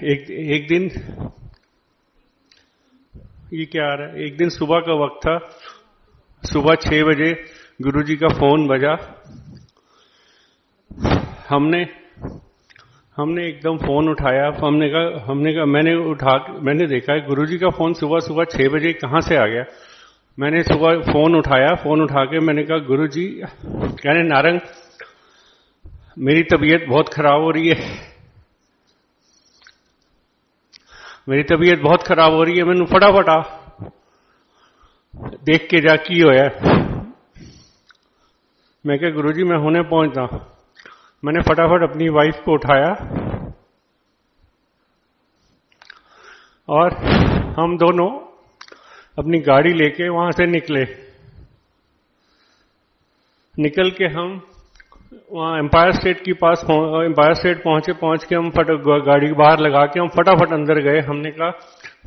एक दिन ये क्या आ रहा है, एक दिन सुबह का वक्त था, सुबह 6 बजे गुरुजी का फोन बजा। हमने एकदम फोन उठाया। हमने कहा मैंने देखा है गुरुजी का फोन सुबह 6 बजे कहां से आ गया। मैंने सुबह फोन उठाया, फोन उठा के मैंने कहा गुरुजी, कहने नारंग मेरी तबीयत बहुत खराब हो रही है, मेरी तबीयत बहुत खराब हो रही है, मैंने फटाफट आ देख के जा की होया। मैं कहा गुरुजी मैं हुने पहुंचता। मैंने फटाफट अपनी वाइफ को उठाया और हम दोनों अपनी गाड़ी लेके वहां से निकल के हम वहां एम्पायर स्टेट पहुंच के हम गाड़ी बाहर लगा के हम फटाफट अंदर गए। हमने कहा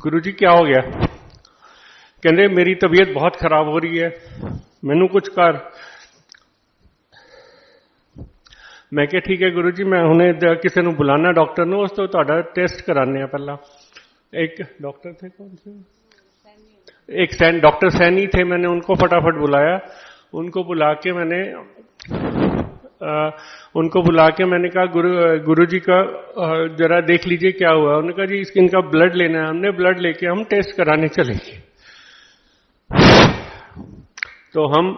गुरुजी क्या हो गया? कहते मेरी तबीयत बहुत खराब हो रही है, मैनू कुछ कर। मैं क्या ठीक है गुरुजी, मैं उन्हें किसी ने बुलाना डॉक्टर ने, उस तो ਤੁਹਾਡਾ टेस्ट कराने हैं पहला। एक डॉक्टर थे, कौन से? एक डॉक्टर सैनी थे। मैंने उनको फटाफट बुलाया। उनको बुला के मैंने कहा गुरुजी का जरा देख लीजिए क्या हुआ। उन्होंने कहा जी इनका ब्लड लेना है। हमने ब्लड लेके हम टेस्ट कराने चले गए। तो हम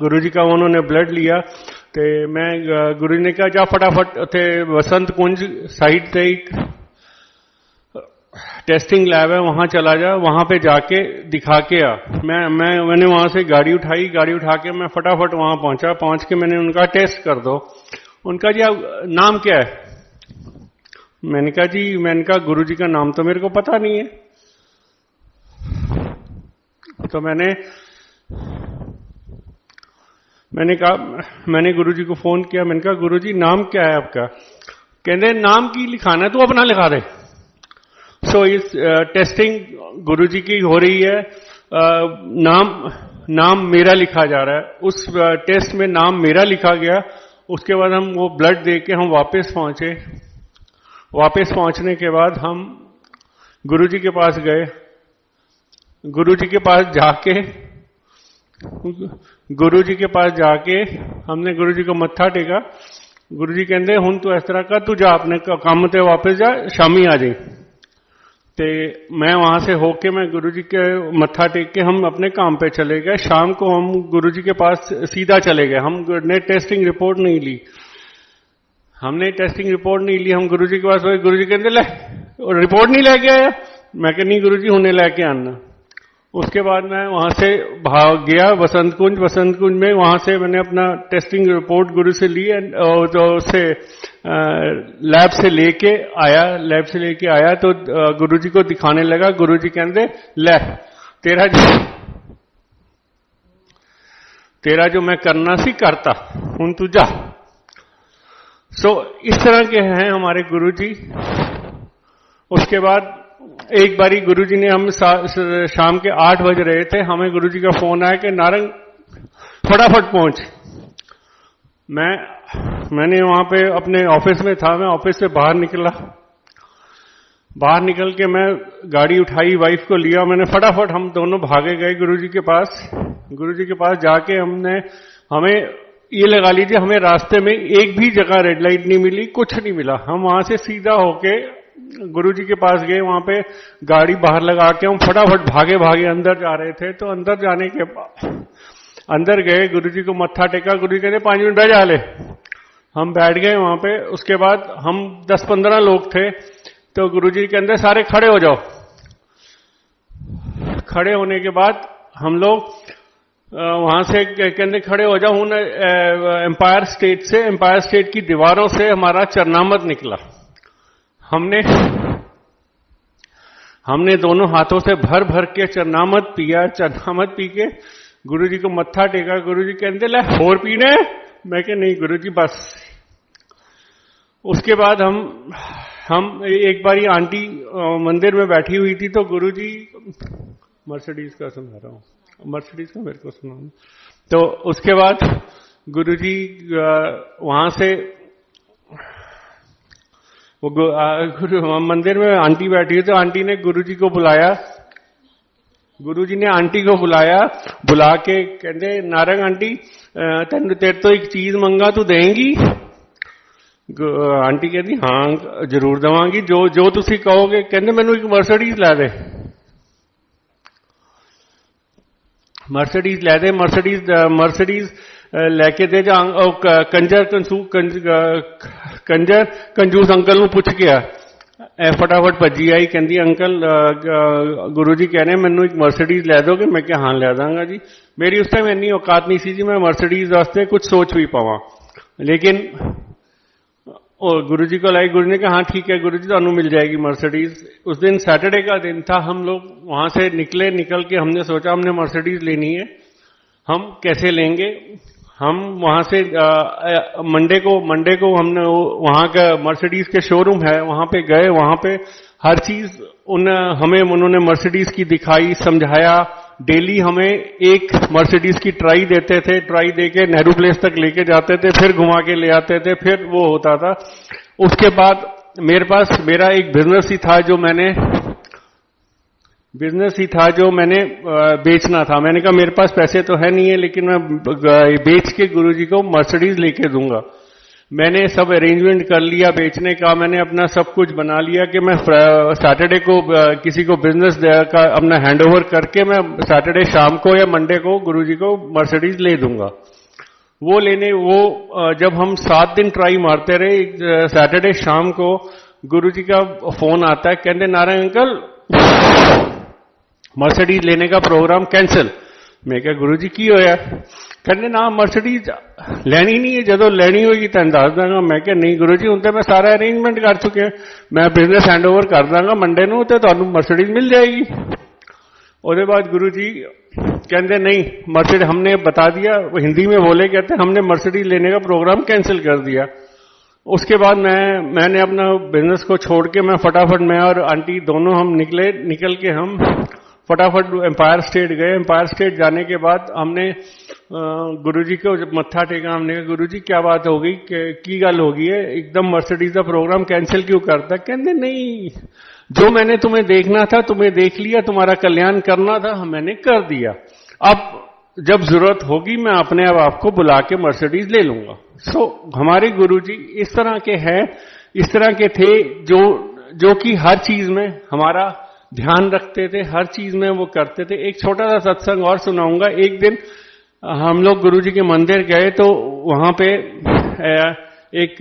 गुरुजी का उन्होंने ब्लड लिया तो मैं गुरुजी ने कहा जा फटाफट उथे वसंत कुंज साइड से एक टेस्टिंग लैब है, वहां चला जा, वहां पे जाके दिखा के आ। मैंने वहां से गाड़ी उठा के मैं फटाफट वहां पहुंच के मैंने उनका टेस्ट कर दो। उनका जी नाम क्या है? मैंने कहा गुरुजी का नाम तो मेरे को पता नहीं है। तो मैंने गुरुजी को फोन किया। मैंने कहा गुरुजी नाम क्या है आपका? कहते नाम की लिखाना है, तू अपना लिखा दे। सो इस टेस्टिंग गुरुजी की हो रही है। नाम मेरा लिखा जा रहा है। उस टेस्ट में नाम मेरा लिखा गया। उसके बाद हम वो ब्लड दे के हम वापस पहुंचे। वापस पहुंचने के बाद हम गुरुजी के पास गए। गुरुजी के पास जाके हमने गुरुजी को मत्था टेका। गुरुजी कहते हुन तू इस तरह का, तू जा अपने काम ते वापस जा, शामी आ जाए। ते मैं वहां से होके मैं गुरुजी के मत्था टेक के हम अपने काम पे चले गए। शाम को हम गुरुजी के पास सीधा चले गए। हमने टेस्टिंग रिपोर्ट नहीं ली। हम गुरुजी के पास गए। गुरुजी कहते ले रिपोर्ट नहीं लेके आया। मैं कह नहीं गुरुजी हुने लेके आना। उसके बाद मैं वहां से भाग गया वसंत कुंज में। वहां से मैंने अपना टेस्टिंग रिपोर्ट गुरु से ली और तो उससे लैब से लेके आया तो गुरुजी को दिखाने लगा। गुरुजी कहते ले तेरा जो मैं करना सी करता, हुन तू जा। सो इस तरह के हैं हमारे गुरुजी। उसके बाद एक बारी गुरुजी ने, हम शाम के 8 बज रहे थे, हमें गुरुजी का फोन आया कि नारंग फटाफट पहुंच। मैंने वहां पे अपने ऑफिस में था। मैं ऑफिस से बाहर निकल के मैं गाड़ी उठाई, वाइफ को लिया। मैंने फटाफट हम दोनों भागे गए गुरुजी के पास। गुरुजी के पास जाके हमें ये लगा लीजिए हमें रास्ते में एक भी जगह रेड लाइट नहीं मिली, कुछ नहीं मिला। हम वहां से सीधा होके गुरुजी के पास गए। वहां पे गाड़ी बाहर लगा के हम फटाफट भागे अंदर जा रहे थे। तो अंदर जाने के बाद अंदर गए, गुरुजी को मत्था टेका। गुरुजी कहते 5 मिनट बैठ जा ले। हम बैठ गए वहां पे। उसके बाद हम 10-15 लोग थे। तो गुरुजी के अंदर सारे खड़े हो जाओ। खड़े होने के बाद हम लोग वहां से कहते खड़े हो जाओ। एम्पायर स्टेट की दीवारों से हमारा चरनामत निकला। हमने दोनों हाथों से भर के चरनामत पी के गुरुजी को मत्था टेका। गुरुजी कहते ले और पीने? मैं कह नहीं गुरुजी बस। उसके बाद हम एक बारी आंटी मंदिर में बैठी हुई थी। तो गुरुजी मर्सिडीज का सुना रहा हूं, मर्सिडीज का मेरे को सुना। तो उसके बाद गुरुजी वहां से वो मंदिर में आंटी बैठी हुई, तो आंटी ने गुरुजी को बुलाया। गुरुजी ने आंटी को बुला के कहते नारंग आंटी तेन तेरे तो एक चीज मंगा तू देंगी? आंटी कहती हाँ जरूर देवांगी, जो तुसी कहोगे। कहते मैनू एक मर्सिडीज लै दे, मर्सिडीज लै दे। मर्सिडीज लैके दे जा। कंजर कंजूस अंकल नूं पुछ के आ। फटाफट भजी आई, कहती अंकल गुरु जी कह रहे हैं मैनू एक मर्सिडीज लै दोगे? मैं क्या हाँ लै दांगा जी। मेरी उस टाइम इन्नी औकात नहीं सी जी मैं मर्सिडीज वास्ते कुछ सोच भी पावां, लेकिन गुरु जी को लाई। गुरु ने कहा हाँ ठीक है गुरु जी तुहानू मिल जाएगी मर्सिडीज। उस दिन सैटरडे का दिन था, हम लोग वहां से निकल के हमने सोचा हमने मर्सिडीज लेनी है। हम कैसे लेंगे? हम वहां से मंडे को हमने वहां का मर्सिडीज के शोरूम है वहां पे गए। वहां पे हर चीज हमें उन्होंने मर्सिडीज की दिखाई, समझाया। डेली हमें एक मर्सिडीज की ट्राई देते थे, ट्राई देके नेहरू प्लेस तक लेके जाते थे, फिर घुमा के ले आते थे, फिर वो होता था। उसके बाद मेरा एक बिजनेस ही था जो मैंने बेचना था। मैंने कहा मेरे पास पैसे तो है नहीं है, लेकिन मैं बेच के गुरुजी को मर्सिडीज लेके दूंगा। मैंने सब अरेंजमेंट कर लिया बेचने का। मैंने अपना सब कुछ बना लिया कि मैं सैटरडे को किसी को बिजनेस का अपना हैंडओवर करके मैं सैटरडे शाम को या मंडे को गुरुजी को मर्सिडीज ले दूंगा। जब हम 7 दिन ट्राई मारते रहे, सैटरडे शाम को गुरुजी का फोन आता है, कहते नारायण अंकल मर्सिडीज लेने का प्रोग्राम कैंसिल। मैं क्या गुरुजी की होया? कहते ना मर्सिडीज लैनी नहीं है, जो लैनी होगी तेन दस दांगा। मैं क्या नहीं गुरुजी हुण ते मैं सारा अरेंजमेंट कर चुके हैं, मैं बिजनेस हैंडओवर कर दांगा मंडे नूं ते तुहानूं मर्सिडीज मिल जाएगी। उसके बाद गुरुजी कहते नहीं मर्सिडीज हमने बता दिया, वो हिंदी में बोले, कहते हमने मर्सिडीज लेने का प्रोग्राम कैंसिल कर दिया। उसके बाद मैंने अपना बिजनेस को छोड़ के मैं और आंटी दोनों हम निकल के हम फटाफट एम्पायर स्टेट गए। एम्पायर स्टेट जाने के बाद हमने गुरुजी को जब मत्था टेका, हमने कहा गुरुजी क्या बात हो गई, की गल हो गई है, एकदम मर्सिडीज का प्रोग्राम कैंसिल क्यों करता? कहते नहीं जो मैंने तुम्हें देखना था तुम्हें देख लिया, तुम्हारा कल्याण करना था मैंने कर दिया। अब जब जरूरत होगी मैं अपने आपको बुला के मर्सिडीज ले लूंगा। हमारे गुरुजी इस तरह के हैं, इस तरह के थे जो कि हर चीज में हमारा ध्यान रखते थे, हर चीज में वो करते थे। एक छोटा सा सत्संग और सुनाऊंगा। एक दिन हम लोग गुरुजी के मंदिर गए तो वहां पे एक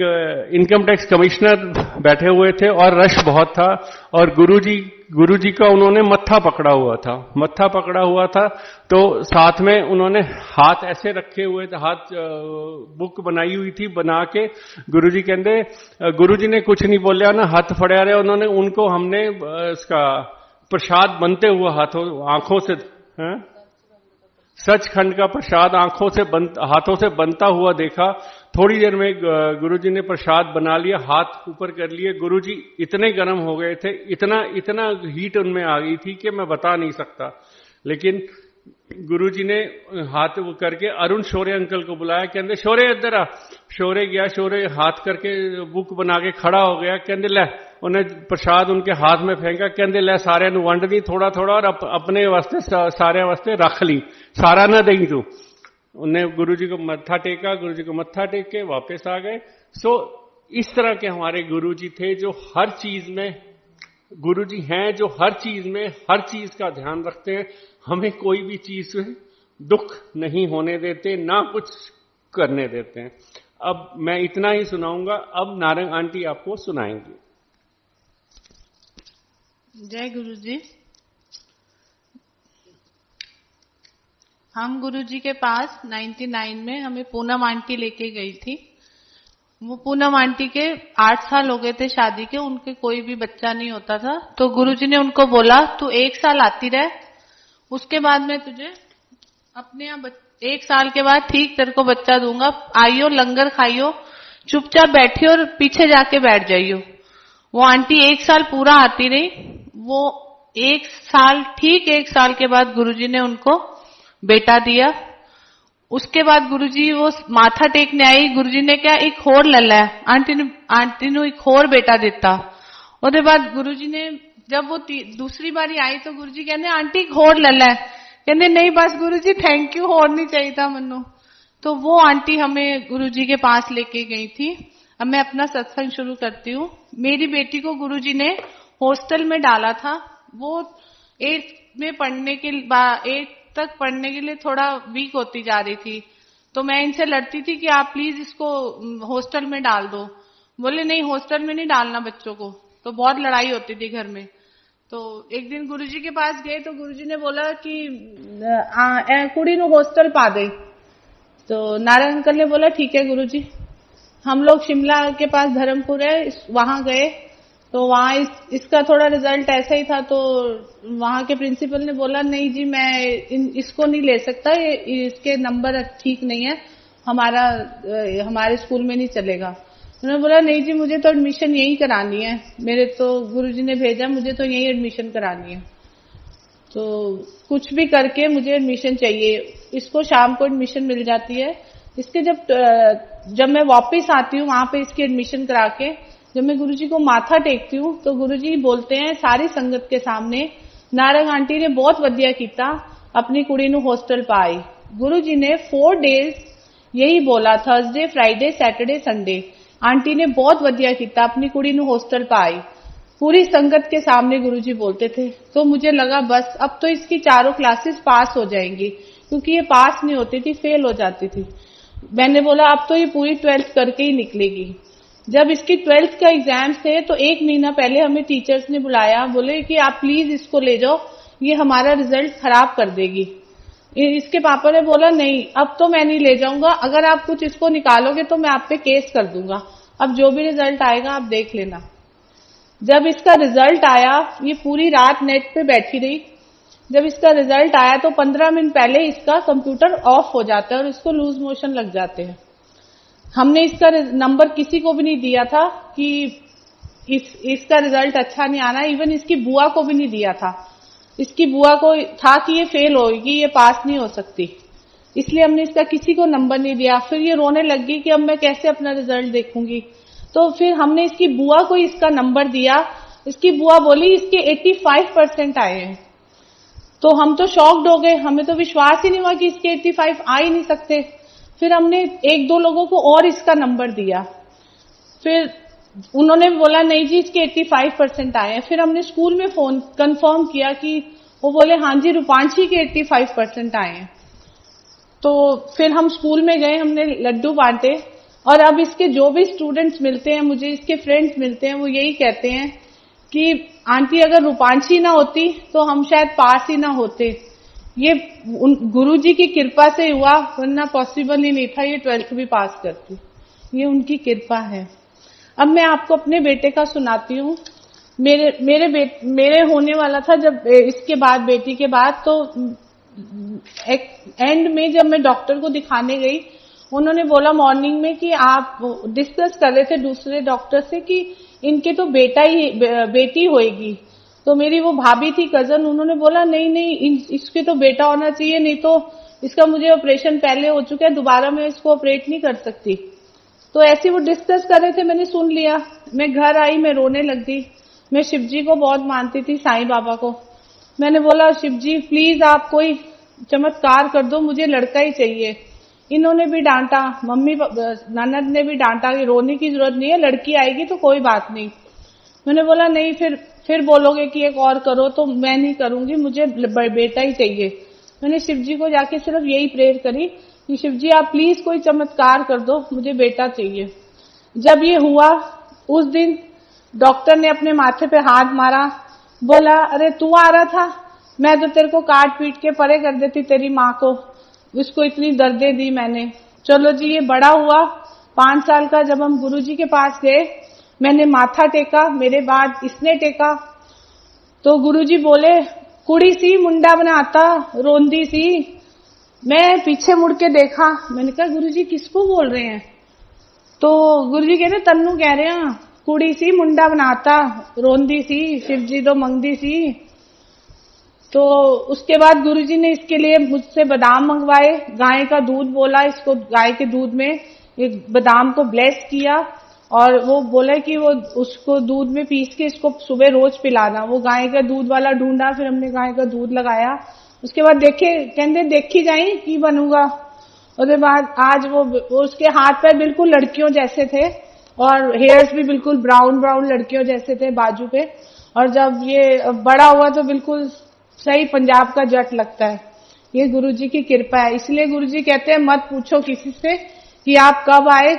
इनकम टैक्स कमिश्नर बैठे हुए थे और रश बहुत था, और गुरुजी का उन्होंने मत्था पकड़ा हुआ था। तो साथ में उन्होंने हाथ ऐसे रखे हुए थे, हाथ बुक बनाई हुई थी, बना के गुरुजी कहते गुरुजी ने कुछ नहीं बोलिया ना, हाथ फड़े रहे उन्होंने। उनको हमने इसका प्रसाद बनते हुए आंखों से सचखंड का प्रसाद हाथों से बनता हुआ देखा। थोड़ी देर में गुरुजी ने प्रसाद बना लिया, हाथ ऊपर कर लिए। गुरुजी इतने गर्म हो गए थे, इतना हीट उनमें आ गई थी कि मैं बता नहीं सकता। लेकिन गुरुजी ने हाथ वो करके अरुण शौर्य अंकल को बुलाया, कहते शौर्य इधर आ। शौर्य गया, शौर्य हाथ करके बुक बना के खड़ा हो गया। कहते ले, उन्हें प्रसाद उनके हाथ में फेंका, कहते ले सारे नूं वंड दी थोड़ा थोड़ा, और अपने वास्ते सारे वास्ते रख ली, सारा ना दें तू। उन्हें गुरुजी को मत्था टेका, गुरुजी को मत्था टेक के वापस आ गए। इस तरह के हमारे गुरुजी थे जो हर चीज में, गुरुजी हैं जो हर चीज में हर चीज का ध्यान रखते हैं। हमें कोई भी चीज से दुख नहीं होने देते, ना कुछ करने देते हैं। अब मैं इतना ही सुनाऊंगा, अब नारंग आंटी आपको सुनाएंगी। जय गुरु जी। हम गुरु जी के पास 99 में हमें पूनम आंटी लेके गई थी। वो पूनम आंटी के 8 साल हो गए थे शादी के, उनके कोई भी बच्चा नहीं होता था। तो गुरुजी ने उनको बोला तू 1 साल आती रह, उसके बाद मैं तुझे अपने यहाँ 1 साल के बाद ठीक तेरे को बच्चा दूंगा, आइयो लंगर खाइयो, चुपचाप बैठियो और पीछे जाके बैठ जाइयो। वो आंटी 1 साल पूरा आती रही। वो 1 साल के बाद गुरुजी ने उनको बेटा दिया। उसके बाद गुरुजी वो माथा टेकने आई। गुरुजी ने क्या एक होर लला है आंटी ने एक होर बेटा दिता। उसके बाद गुरुजी ने जब वो दूसरी बारी आई तो गुरुजी कहते आंटी एक होर लला है। कहते नहीं बस गुरुजी थैंक यू, होर नहीं चाहिए था मनु। तो वो आंटी हमें गुरुजी के पास लेके गई थी। अब मैं अपना सत्संग शुरू करती हूँ। मेरी बेटी को गुरुजी ने हॉस्टल में डाला था। वो 8 में पढ़ने के 8 तक पढ़ने के लिए थोड़ा वीक होती जा रही थी। तो मैं इनसे लड़ती थी कि आप प्लीज इसको हॉस्टल में डाल दो। बोले नहीं हॉस्टल में नहीं डालना बच्चों को। तो बहुत लड़ाई होती थी घर में। तो एक दिन गुरुजी के पास गए तो गुरुजी ने बोला कि कुड़ी नु हॉस्टल पा दे। तो नारायण अंकल ने बोला ठीक है गुरुजी। हम लोग शिमला के पास धर्मपुर है वहां गए। तो वहां इसका थोड़ा रिजल्ट ऐसा ही था। तो वहां के प्रिंसिपल ने बोला नहीं जी मैं इसको नहीं ले सकता, इसके नंबर ठीक नहीं है, हमारे स्कूल में नहीं चलेगा। उन्होंने बोला नहीं जी मुझे तो एडमिशन यही करानी है, मेरे तो गुरुजी ने भेजा, मुझे तो यही एडमिशन करानी है। तो कुछ भी करके मुझे एडमिशन चाहिए। इसको शाम को एडमिशन मिल जाती है। इसके जब मैं वापस आती हूँ वहां पे इसकी एडमिशन करा के, जब मैं गुरुजी को माथा टेकती हूँ तो गुरुजी बोलते हैं सारी संगत के सामने, नारंग आंटी ने बहुत वधिया कीता, अपनी कुड़ी नू हॉस्टल पाई। गुरुजी ने 4 डेज यही बोला, Thursday Friday Saturday Sunday, aunty ने बहुत वधिया कीता, अपनी कुड़ी नू हॉस्टल पाई। पूरी संगत के सामने गुरुजी बोलते थे। तो मुझे लगा बस अब तो इसकी चारों क्लासेस पास हो जाएंगी, क्योंकि ये पास नहीं होती थी, फेल हो जाती थी। मैंने बोला अब तो ये पूरी 12th करके ही निकलेगी। जब इसकी 12th का एग्जाम थे तो 1 महीना पहले हमें टीचर्स ने बुलाया, बोले कि आप प्लीज इसको ले जाओ, ये हमारा रिजल्ट खराब कर देगी। इसके पापा ने बोला नहीं अब तो मैं नहीं ले जाऊंगा, अगर आप कुछ इसको निकालोगे तो मैं आप पे केस कर दूंगा, अब जो भी रिजल्ट आएगा आप देख लेना। जब इसका रिजल्ट आया, ये पूरी रात नेट पे बैठी रही। जब इसका रिजल्ट आया तो 15 मिनट पहले इसका कंप्यूटर ऑफ हो जाता है और इसको लूज मोशन लग जाते हैं। हमने इसका नंबर किसी को भी नहीं दिया था कि इसका रिजल्ट अच्छा नहीं आना, इवन इसकी बुआ को भी नहीं दिया था। इसकी बुआ को था कि ये फेल होगी, ये पास नहीं हो सकती, इसलिए हमने इसका किसी को नंबर नहीं दिया। फिर ये रोने लग गई कि अब मैं कैसे अपना रिजल्ट देखूंगी। तो फिर हमने इसकी बुआ को इसका नंबर दिया। इसकी बुआ बोली इसके 85% आए हैं। तो हम तो शॉक्ड हो गए, हमें तो विश्वास ही नहीं हुआ कि इसके 85 आ ही नहीं सकते। फिर हमने 1-2 लोगों को और इसका नंबर दिया। फिर उन्होंने बोला नहीं जी इसके 85% आए हैं। फिर हमने स्कूल में फोन कंफर्म किया कि वो बोले हाँ जी रूपांशी के 85% आए हैं। तो फिर हम स्कूल में गए, हमने लड्डू बांटे, और अब इसके जो भी स्टूडेंट्स मिलते हैं, मुझे इसके फ्रेंड्स मिलते हैं, वो यही कहते हैं कि आंटी अगर रूपांशी ना होती तो हम शायद पास ही ना होते। ये गुरुजी की कृपा से हुआ, वरना पॉसिबल ही नहीं था ये 12th भी पास करती। ये उनकी कृपा है। अब मैं आपको अपने बेटे का सुनाती हूँ। मेरे होने वाला था जब इसके बाद, बेटी के बाद, तो एंड में जब मैं डॉक्टर को दिखाने गई, उन्होंने बोला मॉर्निंग में कि आप डिस्कस कर रहे थे दूसरे डॉक्टर से कि इनके तो बेटी होएगी। तो मेरी वो भाभी थी कजन, उन्होंने बोला नहीं इसके तो बेटा होना चाहिए, नहीं तो इसका मुझे ऑपरेशन पहले हो चुका है, दोबारा मैं इसको ऑपरेट नहीं कर सकती। तो ऐसे वो डिस्कस कर रहे थे, मैंने सुन लिया। मैं घर आई, मैं रोने लग गई। मैं शिव जी को बहुत मानती थी, साईं बाबा को। मैंने बोला शिव जी प्लीज आप कोई चमत्कार कर दो, मुझे लड़का ही चाहिए। इन्होंने भी डांटा, मम्मी ननद ने भी डांटा कि रोने की जरूरत नहीं है, लड़की आएगी तो कोई बात नहीं। मैंने बोला नहीं, फिर बोलोगे कि एक और करो, तो मैं नहीं करूंगी, मुझे बेटा ही चाहिए। मैंने शिव जी को जाके सिर्फ यही प्रेयर करी कि शिव जी आप प्लीज कोई चमत्कार कर दो, मुझे बेटा चाहिए। जब ये हुआ उस दिन डॉक्टर ने अपने माथे पे हाथ मारा, बोला अरे तू आ रहा था, मैं तो तेरे को काट पीट के परे कर देती तेरी माँ को, उसको इतनी दर्दें दी मैंने। चलो जी ये बड़ा हुआ, 5 साल का जब हम गुरुजी के पास गए, मैंने माथा टेका, मेरे बाद इसने टेका। तो गुरुजी बोले कुड़ी सी मुंडा बनाता, रोंदी सी। मैं पीछे मुड़ के देखा, मैंने कहा गुरुजी किसको बोल रहे हैं? तो गुरुजी कह रहे तन्नू कह रहे हैं, कुड़ी सी मुंडा बनाता, रोंदी सी, शिव जी तो मंगदी सी। तो उसके बाद गुरुजी ने इसके लिए मुझसे बादाम मंगवाए, गाय का दूध बोला, इसको गाय के दूध में एक बादाम को ब्लेस किया और वो बोला कि वो उसको दूध में पीस के इसको सुबह रोज पिलाना। वो गाय का दूध वाला ढूंढा, फिर हमने गाय का दूध लगाया। उसके बाद देखे, कहते देखी जाई की बनूंगा। उसके बाद आज वो उसके हाथ पैर बिल्कुल लड़कियों जैसे थे और हेयर्स भी बिल्कुल ब्राउन ब्राउन लड़कियों जैसे थे बाजू पे। और जब ये बड़ा हुआ तो बिल्कुल सही पंजाब का जट लगता है। ये गुरुजी की कृपा है। इसलिए गुरुजी कहते हैं मत पूछो किसी से कि आप कब आए,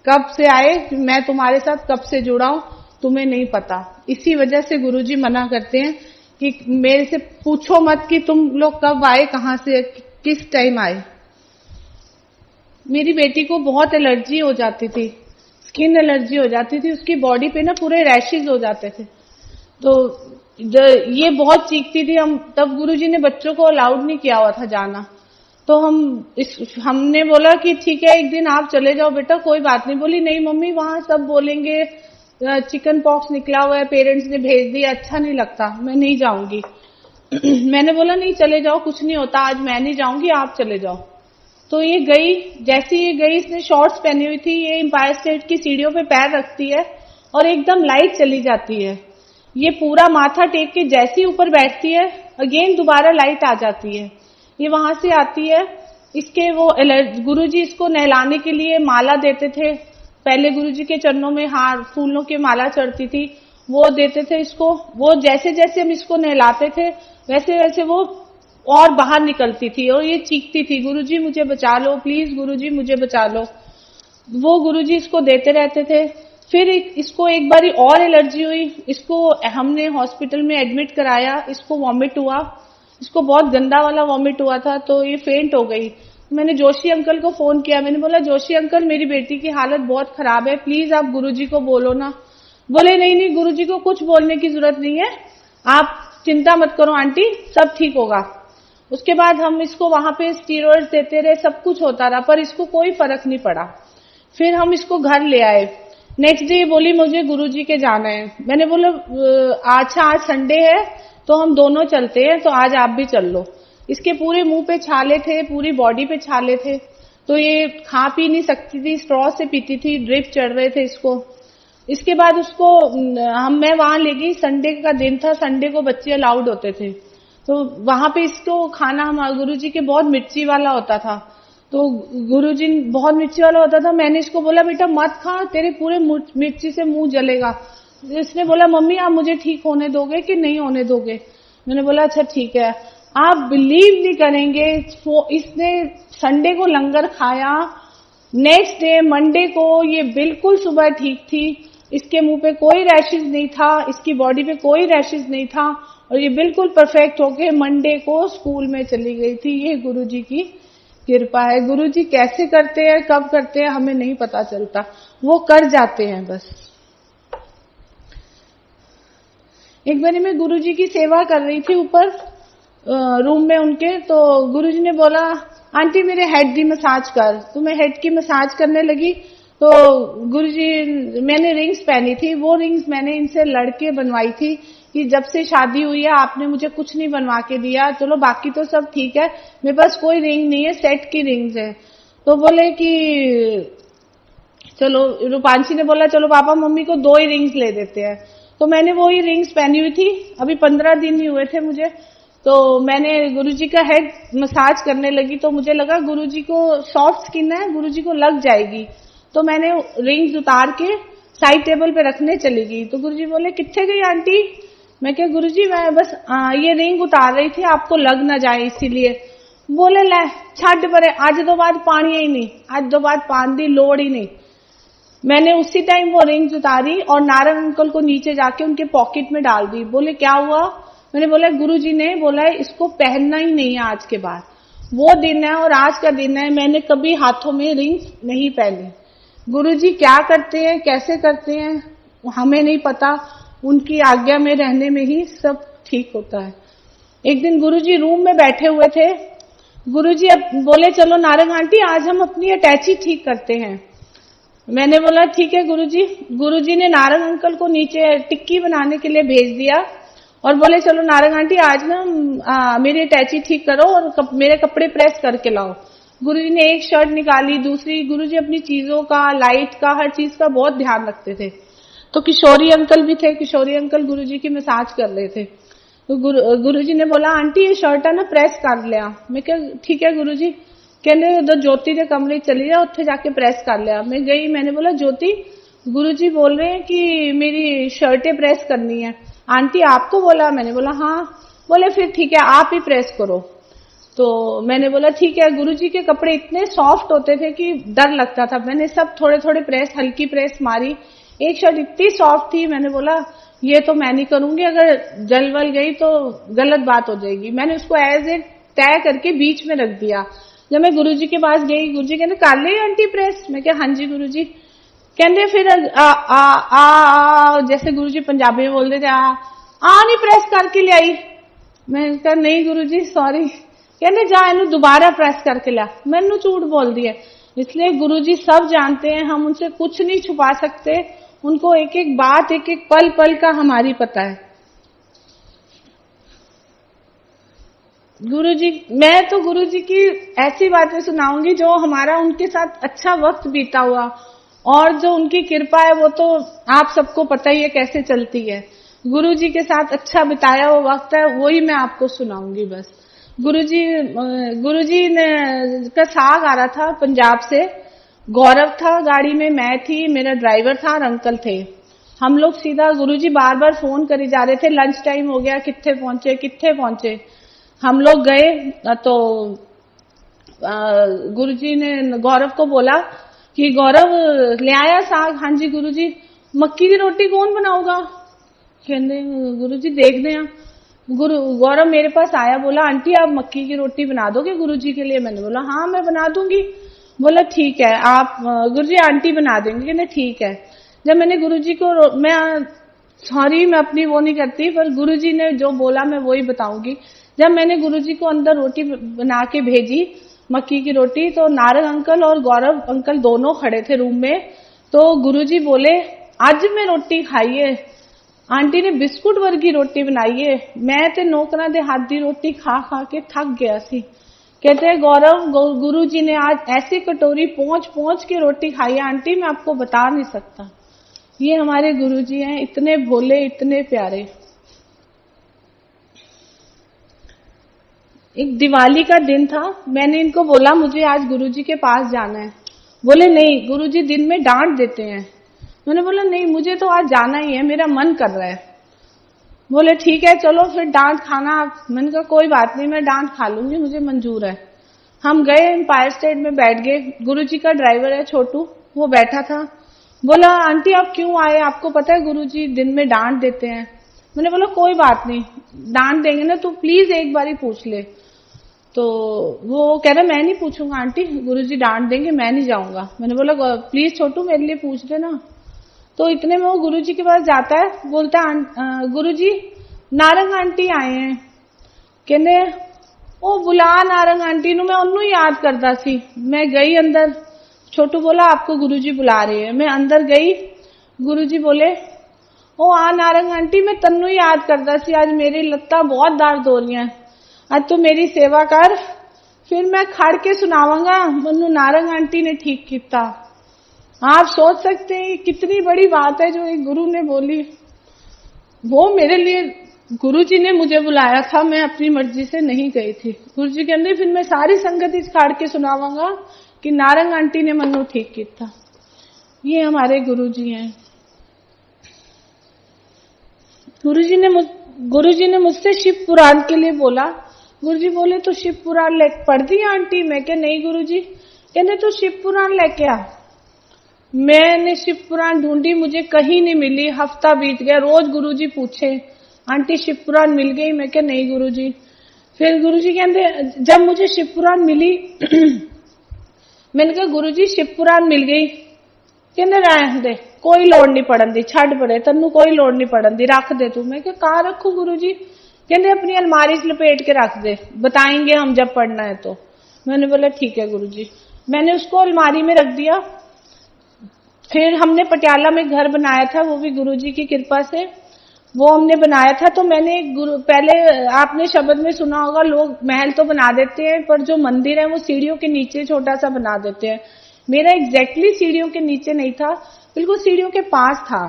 कब से आए, मैं तुम्हारे साथ कब से जुड़ा हूं, तुम्हें नहीं पता। इसी वजह से गुरुजी मना करते हैं कि मेरे से पूछो मत कि तुम लोग कब आए, कहां से, किस टाइम आए। मेरी बेटी को बहुत एलर्जी हो जाती थी, स्किन एलर्जी हो जाती थी, उसकी बॉडी पे ना पूरे रैशेज हो जाते थे। तो ये बहुत चीखती थी। हम तब गुरुजी ने बच्चों को अलाउड नहीं किया हुआ था जाना। तो हमने बोला कि ठीक है एक दिन आप चले जाओ बेटा, कोई बात नहीं। बोली नहीं मम्मी वहां सब बोलेंगे चिकन पॉक्स निकला हुआ है, पेरेंट्स ने भेज दिया, अच्छा नहीं लगता, मैं नहीं जाऊंगी। मैंने बोला नहीं चले जाओ, कुछ नहीं होता, आज मैं नहीं जाऊंगी, आप चले जाओ। तो ये गई, जैसे ये गई, इसने शॉर्ट्स पहनी हुई थी, ये एम्पायर स्टेट की सीढ़ियों पे पैर रखती है और एकदम लाइट चली जाती है। ये पूरा माथा टेक के जैसी ऊपर बैठती है, अगेन दोबारा लाइट आ जाती है। ये वहां से आती है। इसके वो गुरुजी इसको नहलाने के लिए माला देते थे। पहले गुरुजी के चरणों में हार फूलों की माला चढ़ती थी, वो देते थे इसको। वो जैसे जैसे हम इसको नहलाते थे वैसे वैसे वो और बाहर निकलती थी और ये चीखती थी गुरुजी मुझे बचा लो, प्लीज गुरुजी मुझे बचा लो। वो गुरुजी इसको देते रहते थे। फिर इसको एक बारी और एलर्जी हुई, इसको हमने हॉस्पिटल में एडमिट कराया, इसको वॉमिट हुआ, इसको बहुत गंदा वाला वॉमिट हुआ था, तो ये फेंट हो गई। मैंने जोशी अंकल को फोन किया, मैंने बोला जोशी अंकल मेरी बेटी की हालत बहुत खराब है, प्लीज आप गुरुजी को बोलो ना। बोले नहीं नहीं गुरुजी को कुछ बोलने की जरूरत नहीं है, आप चिंता मत करो आंटी, सब ठीक होगा। उसके बाद हम इसको वहां पे स्टीरॉइड्स देते रहे, सब कुछ होता रहा, पर इसको कोई फर्क नहीं पड़ा। फिर हम इसको घर ले आए। नेक्स्ट डे बोली मुझे गुरुजी के जाना है। मैंने बोला अच्छा आज संडे है तो हम दोनों चलते हैं, तो आज आप भी चल लो। इसके पूरे मुंह पे छाले थे, पूरी बॉडी पे छाले थे, तो ये खा पी नहीं सकती थी, स्ट्रॉ से पीती थी, ड्रिप चढ़ रहे थे इसको। इसके बाद उसको मैं वहां ले गई, संडे का दिन था, संडे को बच्चे अलाउड होते थे, तो वहां पे इसको खाना हमारे गुरुजी के बहुत मिर्ची वाला होता था, तो गुरुजी बहुत मिर्ची वाला होता था। मैंने इसको बोला बेटा मत खा, तेरे पूरे मिर्ची से मुंह जलेगा। इसने बोला मम्मी आप मुझे ठीक होने दोगे कि नहीं होने दोगे। मैंने बोला अच्छा ठीक है। आप बिलीव नहीं करेंगे, इसने संडे को लंगर खाया, नेक्स्ट डे मंडे को ये बिल्कुल सुबह ठीक थी, इसके मुंह पे कोई रैशेज नहीं था, इसकी बॉडी पे कोई रैशेज नहीं था और ये बिल्कुल परफेक्ट होके मंडे को स्कूल में चली गई थी। ये गुरुजी की कृपा है। गुरुजी कैसे करते हैं, कब करते हैं हमें नहीं पता चलता, वो कर जाते हैं बस। एक बार मैं गुरुजी की सेवा कर रही थी ऊपर रूम में उनके, तो गुरुजी ने बोला आंटी मेरे हेड की मसाज कर, तो मैं हेड की मसाज करने लगी। तो गुरुजी, मैंने रिंग्स पहनी थी, वो रिंग्स मैंने इनसे लड़के बनवाई थी कि जब से शादी हुई है आपने मुझे कुछ नहीं बनवा के दिया, चलो बाकी तो सब ठीक है, मेरे पास कोई रिंग नहीं है, सेट की रिंग्स है। तो बोले कि चलो, रूपांशी ने बोला चलो पापा मम्मी को 2 ही रिंग्स ले देते हैं। तो मैंने वो ही रिंग्स पहनी हुई थी, अभी 15 दिन ही हुए थे मुझे, तो मैंने गुरुजी का हेड मसाज करने लगी, तो मुझे लगा गुरुजी को सॉफ्ट स्किन है, गुरुजी को लग जाएगी, तो मैंने रिंग्स उतार के साइड टेबल पे रखने चली गई। तो गुरुजी बोले कित्थे गई आंटी? मैं क्या गुरुजी मैं बस ये रिंग उतार रही थी, आपको लग ना जाए इसीलिए। बोले ले छड़ परे, आज तो बाद पानी ही नहीं, आज तो बाद पानी की लोड़ ही नहीं। मैंने उसी टाइम वो रिंग्स उतारी और नारायण अंकल को नीचे जाके उनके पॉकेट में डाल दी। बोले क्या हुआ? मैंने बोला गुरुजी ने बोला है इसको पहनना ही नहीं है आज के बाद। वो दिन है और आज का दिन है, मैंने कभी हाथों में रिंग्स नहीं पहनी। गुरुजी क्या करते हैं, कैसे करते हैं हमें नहीं पता, उनकी आज्ञा में रहने में ही सब ठीक होता है। एक दिन गुरुजी रूम में बैठे हुए थे, गुरुजी अब बोले चलो नारंग आंटी आज हम अपनी अटैची ठीक करते हैं। मैंने बोला ठीक है गुरुजी। गुरुजी ने नारंग अंकल को नीचे टिक्की बनाने के लिए भेज दिया और बोले चलो नारंग आंटी आज ना मेरी अटैची ठीक करो और मेरे कपड़े प्रेस करके लाओ। गुरुजी ने एक शर्ट निकाली, दूसरी। गुरुजी अपनी चीजों का, लाइट का, हर चीज का बहुत ध्यान रखते थे। तो किशोरी अंकल भी थे, किशोरी अंकल गुरुजी की मसाज कर रहे थे। तो गुरुजी ने बोला आंटी ये शर्ट है ना प्रेस कर लिया। मैं क्या ठीक है गुरुजी। कहने उधर ज्योति के कमरे चली जा, उत्थे जाके प्रेस कर लिया। मैं गई, मैंने बोला ज्योति गुरुजी बोल रहे हैं कि मेरी शर्टें प्रेस करनी है। आंटी आपको बोला? मैंने बोला हाँ। बोले फिर ठीक है आप ही प्रेस करो। तो मैंने बोला ठीक है। गुरुजी के कपड़े इतने सॉफ्ट होते थे कि डर लगता था। मैंने सब थोड़े थोड़े प्रेस, हल्की प्रेस मारी। एक शर्ट इतनी सॉफ्ट थी, मैंने बोला ये तो मैं नहीं करूंगी, अगर जल वल गई तो गलत बात हो जाएगी। मैंने उसको एज ए तय करके बीच में रख दिया। जब मैं गुरुजी के पास गई, गुरुजी कहते कर ले आंटी प्रेस? मैं क्या हाँ जी गुरुजी। कहते फिर जैसे गुरुजी पंजाबी में बोलते थे आ नहीं प्रेस करके ले आई। मैं कहा नहीं गुरुजी सॉरी। कहते जा इन्हें दोबारा प्रेस करके ला। मैंने झूठ बोल दिया। इसलिए गुरुजी सब जानते हैं, हम उनसे कुछ नहीं छुपा सकते। उनको एक एक बात, एक एक पल पल का हमारी पता है। गुरुजी, मैं तो गुरुजी की ऐसी बातें सुनाऊंगी जो हमारा उनके साथ अच्छा वक्त बीता हुआ, और जो उनकी कृपा है वो तो आप सबको पता ही है कैसे चलती है। गुरुजी के साथ अच्छा बिताया हुआ वक्त है, वही मैं आपको सुनाऊंगी बस। गुरुजी ने का साग आ रहा था पंजाब से। गौरव था गाड़ी में, मैं थी, मेरा ड्राइवर था और अंकल थे। हम लोग सीधा, गुरुजी बार बार फोन करे जा रहे थे लंच टाइम हो गया, कित्थे पहुंचे कित्थे पहुंचे। हम लोग गए तो गुरुजी ने गौरव को बोला कि गौरव ले आया साग? हाँ जी गुरुजी। मक्की की रोटी कौन बनाऊगा? कहते गुरुजी देख दें। गौरव मेरे पास आया, बोला आंटी आप मक्की की रोटी बना दोगे गुरुजी के लिए? मैंने बोला हाँ मैं बना दूंगी। बोला ठीक है आप गुरुजी आंटी बना देंगे? कहते ठीक है। जब मैंने गुरुजी को, मैं सॉरी मैं अपनी वो नहीं करती, पर गुरुजी ने जो बोला मैं वही बताऊंगी। जब मैंने गुरुजी को अंदर रोटी बना के भेजी, मक्की की रोटी, तो नारंग अंकल और गौरव अंकल दोनों खड़े थे रूम में। तो गुरुजी बोले आज मैं रोटी खाई है, आंटी ने बिस्कुट वर्गी रोटी बनाई है, मैं ते नौकरा दे हाथ दी रोटी खा खा के थक गया सी। कहते हैं गौरव गुरुजी ने आज ऐसी कटोरी पहुंच पहुंच के रोटी खाई है आंटी, मैं आपको बता नहीं सकता। ये हमारे गुरुजी हैं, इतने भोले इतने प्यारे। एक दिवाली का दिन था, मैंने इनको बोला मुझे आज गुरुजी के पास जाना है। बोले नहीं गुरुजी दिन में डांट देते हैं। मैंने बोला नहीं मुझे तो आज जाना ही है, मेरा मन कर रहा है। बोले ठीक है चलो फिर डांट खाना आप। मैंने कहा कोई बात नहीं मैं डांट खा लूंगी, मुझे मंजूर है। हम गए एम्पायर स्टेट में बैठ गए। गुरुजी का ड्राइवर है छोटू, वो बैठा था। बोला आंटी आप क्यों आए, आपको पता है गुरुजी दिन में डांट देते हैं? मैंने बोला कोई बात नहीं, डांट देंगे ना तो प्लीज एक बार ही पूछ ले। तो वो कह रहा मैं नहीं पूछूंगा आंटी, गुरुजी डांट देंगे, मैं नहीं जाऊंगा। मैंने बोला प्लीज छोटू मेरे लिए पूछ देना। तो इतने में वो गुरुजी के पास जाता है, बोलता है गुरुजी नारंग आंटी आए हैं। कहते ओ बुला नारंग आंटी नु, मैं उन्नू याद करता सी। मैं गई अंदर, छोटू बोला आपको गुरुजी बुला रहे हैं। मैं अंदर गई, गुरुजी बोले ओ आ नारंग आंटी मैं तन्नू याद करता सी, आज मेरी लत्ता बहुत दर्द हो रही है, आज तो मेरी सेवा कर, फिर मैं खड़ के सुनावांगा मनु नारंग आंटी ने ठीक किया। आप सोच सकते हैं कितनी बड़ी बात है जो एक गुरु ने बोली। वो मेरे लिए, गुरुजी ने मुझे बुलाया था, मैं अपनी मर्जी से नहीं गई थी। गुरुजी कहते फिर मैं सारी संगत इस खाड़ के सुनावांगा कि नारंग आंटी ने मनु ठीक किया। ये हमारे गुरुजी हैं। गुरुजी ने मुझसे शिव पुराण के लिए बोला। गुरुजी बोले तो शिव पुराण पढ़ दी आंटी? मैं क्या नहीं गुरुजी। कहते तो शिव पुराण लेके आ। मैंने शिव पुराण ढूंढी, मुझे कहीं नहीं मिली। हफ्ता बीत गया, रोज गुरुजी पूछे आंटी शिव पुराण मिल गई? मैं क्या नहीं गुरुजी। फिर गुरुजी कहते जब मुझे शिव पुराण मिली मैंने कहा गुरुजी शिव पुराण मिल गई। कहते रहने दे, कोई लोड़ नहीं पड़न दी, छड़ पड़े तन्नू, कोई लोड़ नहीं पड़न दी, रख दे तू। मैं क्या कहाँ रखू गुरुजी। कहते अपनी अलमारी से लपेट के रख दे, बताएंगे हम जब पढ़ना है तो। मैंने बोला ठीक है गुरुजी। मैंने उसको अलमारी में रख दिया। फिर हमने पटियाला में घर बनाया था, वो भी गुरुजी की कृपा से। वो हमने बनाया था। तो मैंने पहले आपने शब्द में सुना होगा, लोग महल तो बना देते हैं पर जो मंदिर है वो सीढ़ियों के नीचे छोटा सा बना देते हैं। मेरा एग्जैक्टली सीढ़ियों के नीचे नहीं था, बिल्कुल सीढ़ियों के पास था।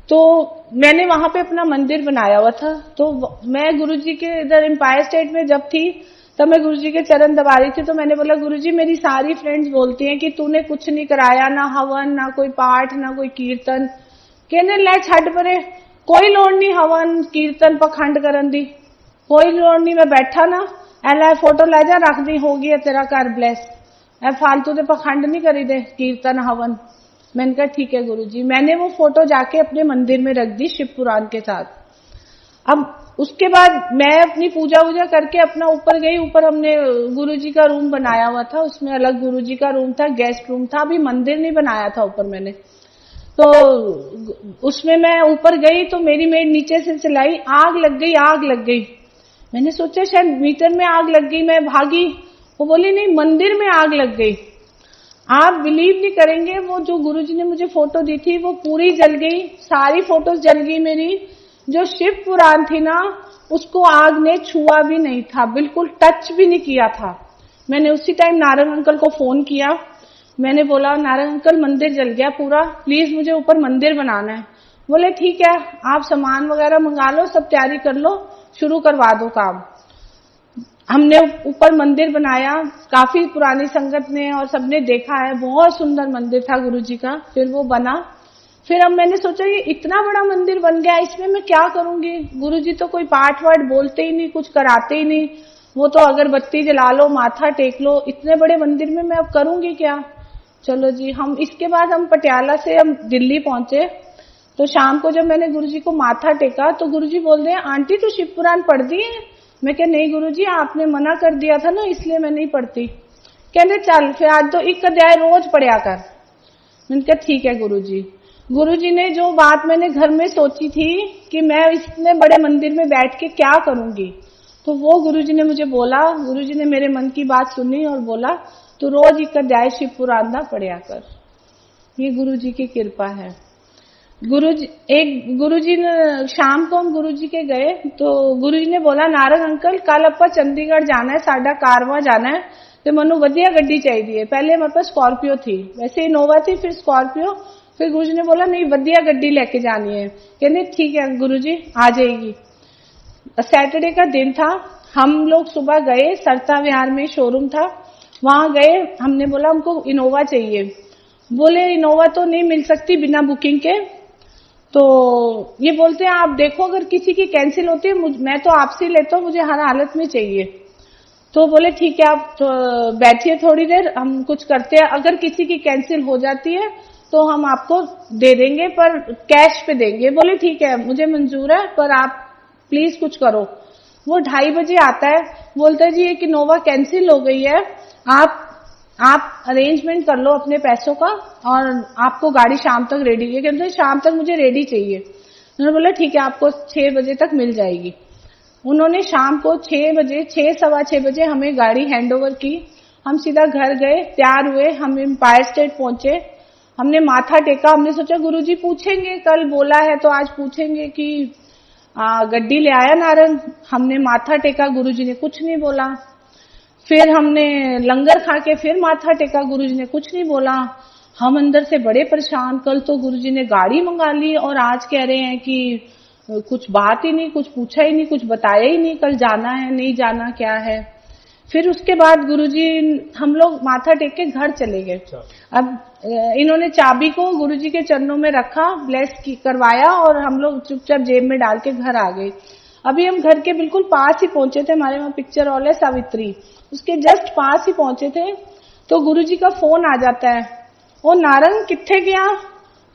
तो मैंने वहां पे अपना मंदिर बनाया हुआ था। तो मैं गुरुजी के इधर एम्पायर स्टेट में जब थी तब मैं गुरुजी के चरण दबा रही थी। तो मैंने बोला, गुरुजी मेरी सारी फ्रेंड्स बोलती हैं कि तूने कुछ नहीं कराया, ना हवन, ना कोई पाठ, ना कोई कीर्तन। कहने लै छड़ परे, कोई लोड़ नहीं हवन कीर्तन पखंड करन दी, कोई लोड़ नहीं। मैं बैठा ना ऐ फोटो लै जा रख दी, हो गया तेरा घर ब्लेस, ऐ फालतू दे पखंड नहीं करी दे कीर्तन हवन। मैंने कहा ठीक है गुरुजी। मैंने वो फोटो जाके अपने मंदिर में रख दी शिव पुराण के साथ। अब उसके बाद मैं अपनी पूजा वूजा करके अपना ऊपर गई। ऊपर हमने गुरुजी का रूम बनाया हुआ था, उसमें अलग गुरुजी का रूम था, गेस्ट रूम था। अभी मंदिर नहीं बनाया था ऊपर मैंने। तो उसमें मैं ऊपर गई तो मेरी मेड नीचे से चिल्लाई, आग लग गई, आग लग गई। मैंने सोचा शायद मीटर में आग लग गई, मैं भागी। वो बोली नहीं, मंदिर में आग लग गई। आप बिलीव नहीं करेंगे, वो जो गुरुजी ने मुझे फोटो दी थी वो पूरी जल गई, सारी फोटोज जल गई मेरी। जो शिव पुराण थी ना उसको आग ने छुआ भी नहीं था, बिल्कुल टच भी नहीं किया था। मैंने उसी टाइम नारायण अंकल को फोन किया। मैंने बोला, नारायण अंकल मंदिर जल गया पूरा, प्लीज मुझे ऊपर मंदिर बनाना है। बोले ठीक है, आप सामान वगैरह मंगा लो, सब तैयारी कर लो, शुरू करवा दो काम। हमने ऊपर मंदिर बनाया, काफी पुरानी संगत ने और सबने देखा है, बहुत सुंदर मंदिर था गुरुजी का। फिर वो बना। फिर अब मैंने सोचा ये इतना बड़ा मंदिर बन गया, इसमें मैं क्या करूंगी। गुरुजी तो कोई पाठ वाठ बोलते ही नहीं, कुछ कराते ही नहीं, वो तो अगरबत्ती जला लो, माथा टेक लो। इतने बड़े मंदिर में मैं अब करूंगी क्या। चलो जी, हम इसके बाद हम पटियाला से हम दिल्ली पहुंचे। तो शाम को जब मैंने गुरुजी को माथा टेका तो गुरुजी बोल रहे हैं, आंटी तू शिव पुराण पढ़ दी है। मैं कहा नहीं गुरुजी, आपने मना कर दिया था ना, इसलिए मैं नहीं पढ़ती। कहते चल फिर आज तो एक अध्याय रोज पढ़ा कर। मैंने कहा ठीक है गुरुजी। गुरुजी ने जो बात मैंने घर में सोची थी कि मैं इतने बड़े मंदिर में बैठ के क्या करूंगी, तो वो गुरुजी ने मुझे बोला, गुरुजी ने मेरे मन की बात सुनी और बोला तू रोज एक अध्याय शिव पुराण दा पढ़ा कर। ये गुरुजी की कृपा है। गुरुजी ने शाम को हम गुरुजी के गए तो गुरुजी ने बोला, नारंग अंकल कल अपा चंडीगढ़ जाना है, साडा कारवां जाना है, तो मनु वधिया गड्डी चाहिए। पहले हमारे पास स्कॉर्पियो थी, वैसे इनोवा थी, फिर स्कॉर्पियो। फिर गुरुजी ने बोला नहीं वधिया गड्डी लेके जानी है। कहने ठीक है गुरुजी, आ जाएगी। सैटरडे का दिन था। हम लोग सुबह गए, सरता विहार में शोरूम था, वहां गए। हमने बोला हमको इनोवा चाहिए। बोले इनोवा तो नहीं मिल सकती बिना बुकिंग के। तो ये बोलते हैं आप देखो अगर किसी की कैंसिल होती है, मैं तो आपसे लेता हूँ, मुझे हर हालत में चाहिए। तो बोले ठीक है आप तो बैठिए थोड़ी देर, हम कुछ करते हैं, अगर किसी की कैंसिल हो जाती है तो हम आपको दे देंगे पर कैश पे देंगे। बोले ठीक है मुझे मंजूर है, पर आप प्लीज कुछ करो। वो 2:30 बजे आता है, बोलता है जी एक इनोवा कैंसिल हो गई है, आप अरेंजमेंट कर लो अपने पैसों का और आपको गाड़ी शाम तक रेडी है। कहते शाम तक मुझे रेडी चाहिए। उन्होंने बोला ठीक है आपको 6 बजे तक मिल जाएगी। उन्होंने शाम को 6 बजे 6 सवा 6 बजे हमें गाड़ी हैंडओवर की। हम सीधा घर गए, तैयार हुए, हम एम्पायर स्टेट पहुंचे। हमने माथा टेका। हमने सोचा गुरुजी पूछेंगे, कल बोला है तो आज पूछेंगे कि गड्डी ले आया नारंग। हमने माथा टेका, गुरुजी ने कुछ नहीं बोला। फिर हमने लंगर खा के फिर माथा टेका, गुरुजी ने कुछ नहीं बोला। हम अंदर से बड़े परेशान, कल तो गुरुजी ने गाड़ी मंगा ली और आज कह रहे हैं कि कुछ बात ही नहीं, कुछ पूछा ही नहीं, कुछ बताया ही नहीं, कल जाना है नहीं जाना क्या है। फिर उसके बाद गुरुजी, हम लोग माथा टेक के घर चले गए। अब इन्होंने चाबी को गुरुजी के चरणों में रखा, ब्लेस करवाया और हम लोग चुपचाप जेब में डाल के घर आ गए। अभी हम घर के बिल्कुल पास ही पहुंचे थे, हमारे वहां पिक्चर हॉल है सावित्री, उसके जस्ट पास ही पहुंचे थे तो गुरुजी का फोन आ जाता है। ओ नारंग किथे गया।